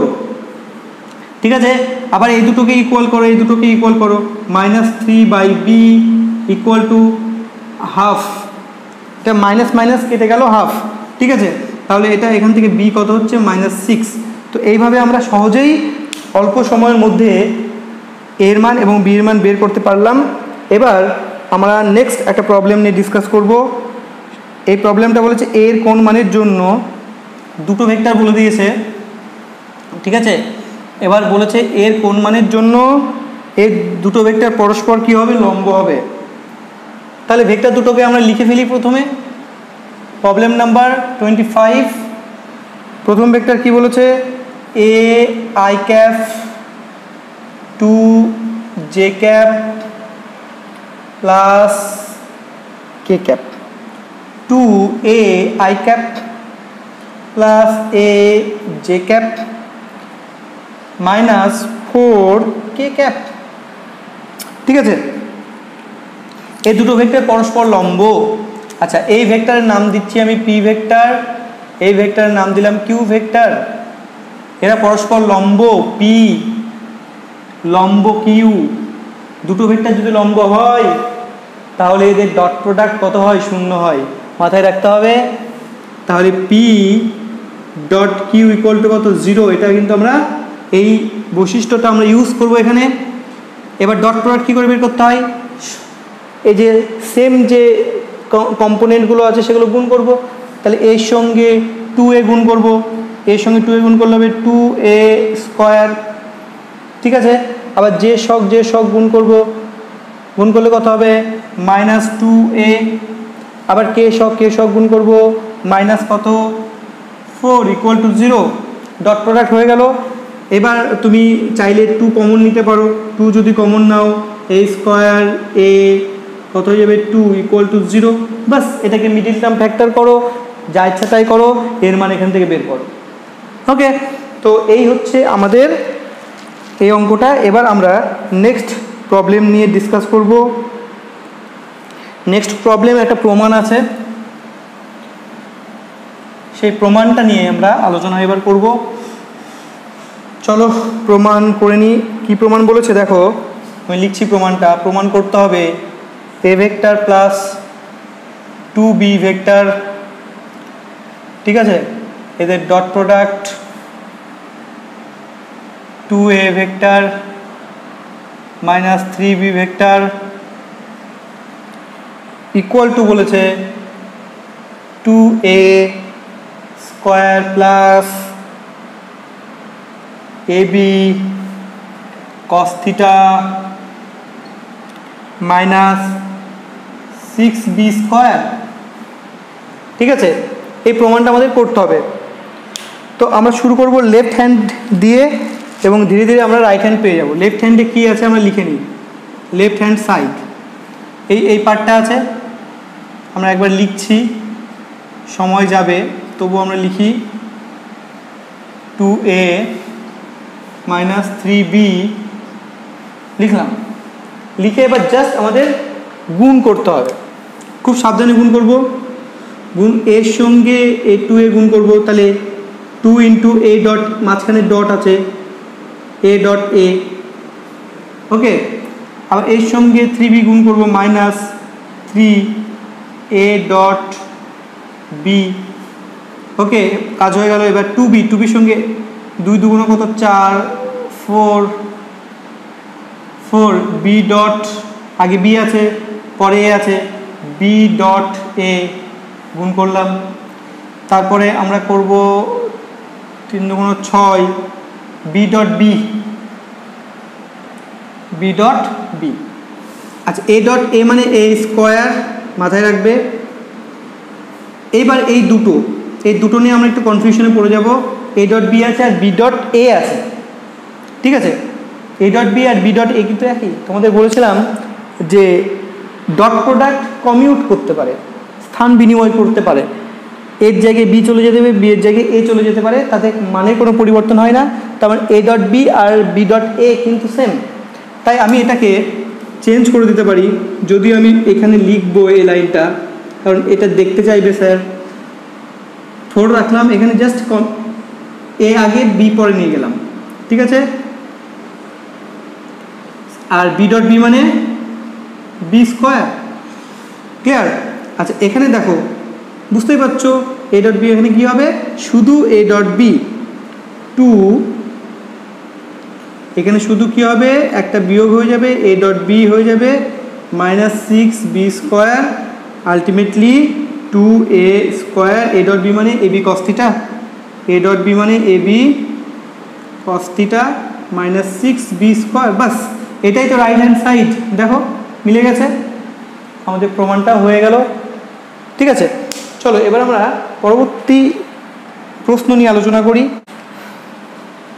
ঠিক আছে, আবার এই দুটোকে ইকুয়াল করো, এই দুটোকে ইকুয়াল করো। -3/b ইকুয়াল টু হাফ, এটা মাইনাস মাইনাস কেটে গেল হাফ, ঠিক আছে। তাহলে এটা এখান থেকে বি কত হচ্ছে -6। তো এইভাবে আমরা সহজেই অল্প সময়ের মধ্যে এর মান এবং বি এর মান বের করতে পারলাম। এবার আমরা নেক্সট একটা প্রবলেম নিয়ে ডিসকাস করব। এই প্রবলেমটা বলেছে এর কোন মানের জন্য দুটো ভেক্টর বলে দিয়েছে, ঠিক আছে। এবার বলেছে এর কোন মানের জন্য এর দুটো ভেক্টর পরস্পর কী হবে, লম্ব হবে। তাহলে ভেক্টর দুটোকে আমরা লিখে ফেলি প্রথমে। Problem number 25। প্রথম ভেক্টর কি বলেছে, A I cap two J cap plus K cap, two A I cap plus A J cap minus 4 K cap, ঠিক আছে। এই দুটো ভেক্টর পরস্পর লম্ব। আচ্ছা, এই ভেক্টরের নাম দিচ্ছি আমি পি ভেক্টর, এই ভেক্টরের নাম দিলাম কিউ ভেক্টর। এরা পরস্পর লম্ব, পি লম্ব কিউ। দুটো ভেক্টর যদি লম্ব হয় তাহলে এদের ডট প্রোডাক্ট কত হয়, 0 হয়, মাথায় রাখতে হবে। তাহলে P dot Q equal to কত, 0। এটা কিন্তু আমরা এই বৈশিষ্ট্যটা আমরা ইউজ করব এখানে। এবার ডট প্রোডাক্ট কী করে বের করতে হয়, এই যে সেম যে কম্পোনেন্টগুলো আছে সেগুলো গুণ করব। তাহলে এর সঙ্গে 2a গুণ করব, এর সঙ্গে 2a গুণ করলে হবে 2a স্কোয়ার, ঠিক আছে। আবার যে শক গুণ করব, গুণ করলে কত হবে -2a। আবার কে শক গুণ করব মাইনাস কত 4 ইকুয়াল টু 0। ডট প্রোডাক্ট হয়ে গেল। এবার তুমি চাইলে 2 কমন নিতে পারো, 2 যদি common now a square a কত হয়ে যাবে 2 ইকুয়াল টু 0। বাস, এটাকে মিডিল টার্ম ফ্যাক্টর করো, যা ইচ্ছা তাই করো, এর মান এখান থেকে বের করো। ওকে, তো এই হচ্ছে আমাদের এই অঙ্কটা। এবার আমরা নেক্সট প্রবলেম নিয়ে ডিসকাস করব। নেক্সট প্রবলেম একটা প্রমাণ আছে, সেই প্রমাণটা নিয়ে আমরা আলোচনা এবার করব। চলো প্রমাণ করে নিই। কী প্রমাণ বলেছে দেখো, আমি লিখছি প্রমাণটা। প্রমাণ করতে হবে এ ভেক্টর প্লাস 2b ভেক্টর, ঠিক আছে, এদের dot product 2a vector minus 3b vector equal to বলেছে 2a square plus ab cos theta minus 6b square, ঠিক আছে। এই প্রমাণটা আমাদের করতে হবে। তো আমরা শুরু করব লেফট হ্যান্ড দিয়ে এবং ধীরে ধীরে আমরা রাইট হ্যান্ড পেয়ে যাব। লেফট হ্যান্ডে কী আছে আমরা লিখে নিই, লেফট হ্যান্ড সাইড এই পার্টটা আছে। আমরা একবার লিখছি, সময় যাবে তবু আমরা লিখি 2a মাইনাস 3b লিখলাম। লিখে এবার জাস্ট আমাদের গুণ করতে হবে, খুব সাবধানে গুণ করব। গুণ এর সঙ্গে এ 2a গুণ করব, তাহলে 2 ইন্টু a ডট, মাঝখানে ডট আছে a ডট a, ওকে। আবার এর সঙ্গে 3b গুণ করব, মাইনাস 3a ডট b, ওকে। কাজ হয়ে গেল। এবার 2bর সঙ্গে 2 দুগুণ কত 4 4 b ডট, আগে b আছে পরে a আছে, b ডট a গুণ করলাম। তারপরে আমরা করব 3 দুগুণ 6 b ডট b। আচ্ছা, a ডট a মানে a স্কোয়ার, মাথায় রাখবে। এইবার এই দুটো নিয়ে আমরা একটু কনফিউশনে পড়ে যাব। a ডট b আছে আর b ডট a আছে, ঠিক আছে। a ডট b আর b ডট a কিন্তু একই। তোমাদের বলেছিলাম যে ডট প্রোডাক্ট কমিউট করতে পারে, স্থান বিনিময় করতে পারে। এর জায়গায় বি চলে যেতে পারে, বি এর জায়গায় এ চলে যেতে পারে, তাতে মানের কোনো পরিবর্তন হয় না। তার মানে এ ডট বি আর বি ডট এ কিন্তু সেম। তাই আমি এটাকে চেঞ্জ করে দিতে পারি। যদি আমি এখানে লিখবো এই লাইনটা, কারণ এটা দেখতে চাইবে স্যার, 4 রাখলাম এখানে, জাস্ট এ আগে বি পরে নিয়ে গেলাম, ঠিক আছে। আর বি ডট বি মানে বি স্কোয়ার, ক্লিয়ার। আচ্ছা, এখানে দেখো বুঝতেই পারছো এ ডট বি এখানে কী হবে, শুধু এ ডট বি টু, এখানে শুধু কী হবে একটা বিয়োগ হয়ে যাবে, এ ডট বি হয়ে যাবে -6b², আলটিমেটলি 2a², এ ডট বি মানে A B cos theta, A dot B মানে A B cos theta -6b², বাস এটাই তো রাইট হ্যান্ড সাইড। দেখো মিলে গেছে, আমাদের প্রমাণটা হয়ে গেল। ঠিক আছে, চলো এবার আমরা পরবর্তী প্রশ্ন নিয়ে আলোচনা করি।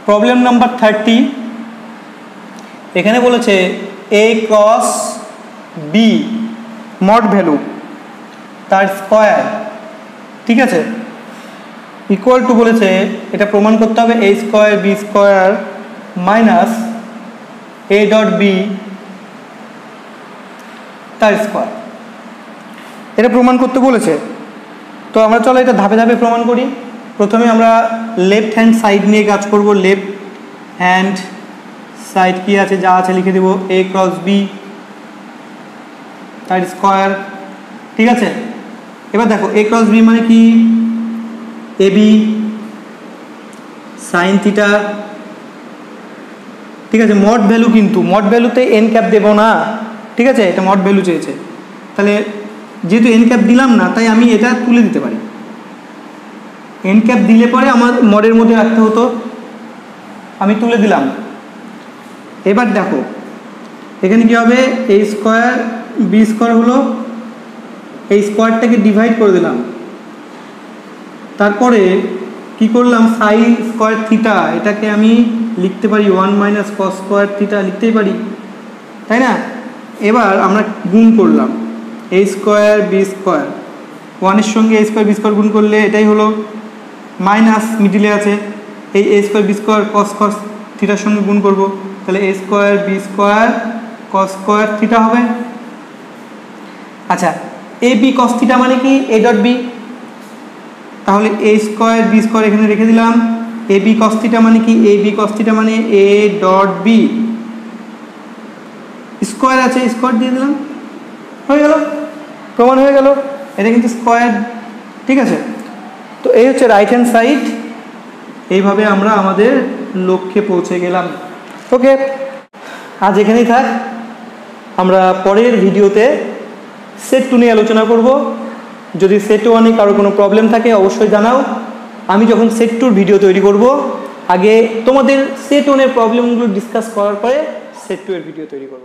প্রবলেম নাম্বার 30, এখানে বলেছে a cross B mod value তার স্কোয়ার, ঠিক আছে, ইকুয়াল টু বলেছে এটা প্রমাণ করতে হবে a² b² minus A dot B তার স্কোয়ার, এটা প্রমাণ করতে বলেছে। তো আমরা চলো এটা ধাপে ধাপে প্রমাণ করি। প্রথমে আমরা লেফট হ্যান্ড সাইড নিয়ে কাজ করব। লেফট হ্যান্ড সাইড কি আছে, যা আছে লিখে দেব a ক্রস বি তার স্কোয়ার, ঠিক আছে। এবার দেখো a ক্রস বি মানে কি, এ বি সাইন থিটা, ঠিক আছে। মড ভ্যালু, কিন্তু মড ভ্যালুতে এন ক্যাপ দেবো না, ঠিক আছে, এটা মড ভ্যালু চেয়েছে, তাহলে যেহেতু এন ক্যাপ দিলাম না তাই আমি এটা তুলে দিতে পারি। এন ক্যাপ দিলে পরে আমার মডের মধ্যে রাখতে হতো, আমি তুলে দিলাম। এবার দেখো এখানে কি হবে, a² b² হলো, এই স্কোয়ারটাকে ডিভাইড করে দিলাম, তারপরে কি করলাম সাইন স্কোয়ার থিটা, এটাকে আমি লিখতে পারি 1 - cos স্কোয়ার থিটা লিখতেই পারি, তাই না। এবার আমরা গুণ করলাম a² b², 1-এর সঙ্গে a² b² গুণ করলে এটাই হলো, মাইনাস মিডিলে আছে, এই a² b² cos থিটার সঙ্গে গুণ করব, তাহলে a² b² cos square theta হবে। আচ্ছা, এ বি cos থিটা মানে কি, এ ডট বি, তাহলে a² b² এখানে রেখে দিলাম। এ বি cos থিটা মানে কি, এ বি cos থিটা মানে এ ডট বি, স্কোয়ার আছে স্কোয়ার দিয়ে দিলাম, হয়ে গেল, প্রমাণ হয়ে গেল, এটা কিন্তু স্কোয়ার, ঠিক আছে। তো এই হচ্ছে রাইট হ্যান্ড সাইড, এইভাবে আমরা আমাদের লক্ষ্যে পৌঁছে গেলাম। ওকে, আজ এখানেই থাক, আমরা পরের ভিডিওতে সেট 2 নিয়ে আলোচনা করব। যদি সেট 1-এ কারো কোনো প্রবলেম থাকে অবশ্যই জানাও, আমি যখন সেট 2-র ভিডিও তৈরি করব আগে তোমাদের সেট 1-এর প্রবলেমগুলো ডিসকাস করার পরে সেট 2-এর ভিডিও তৈরি করব।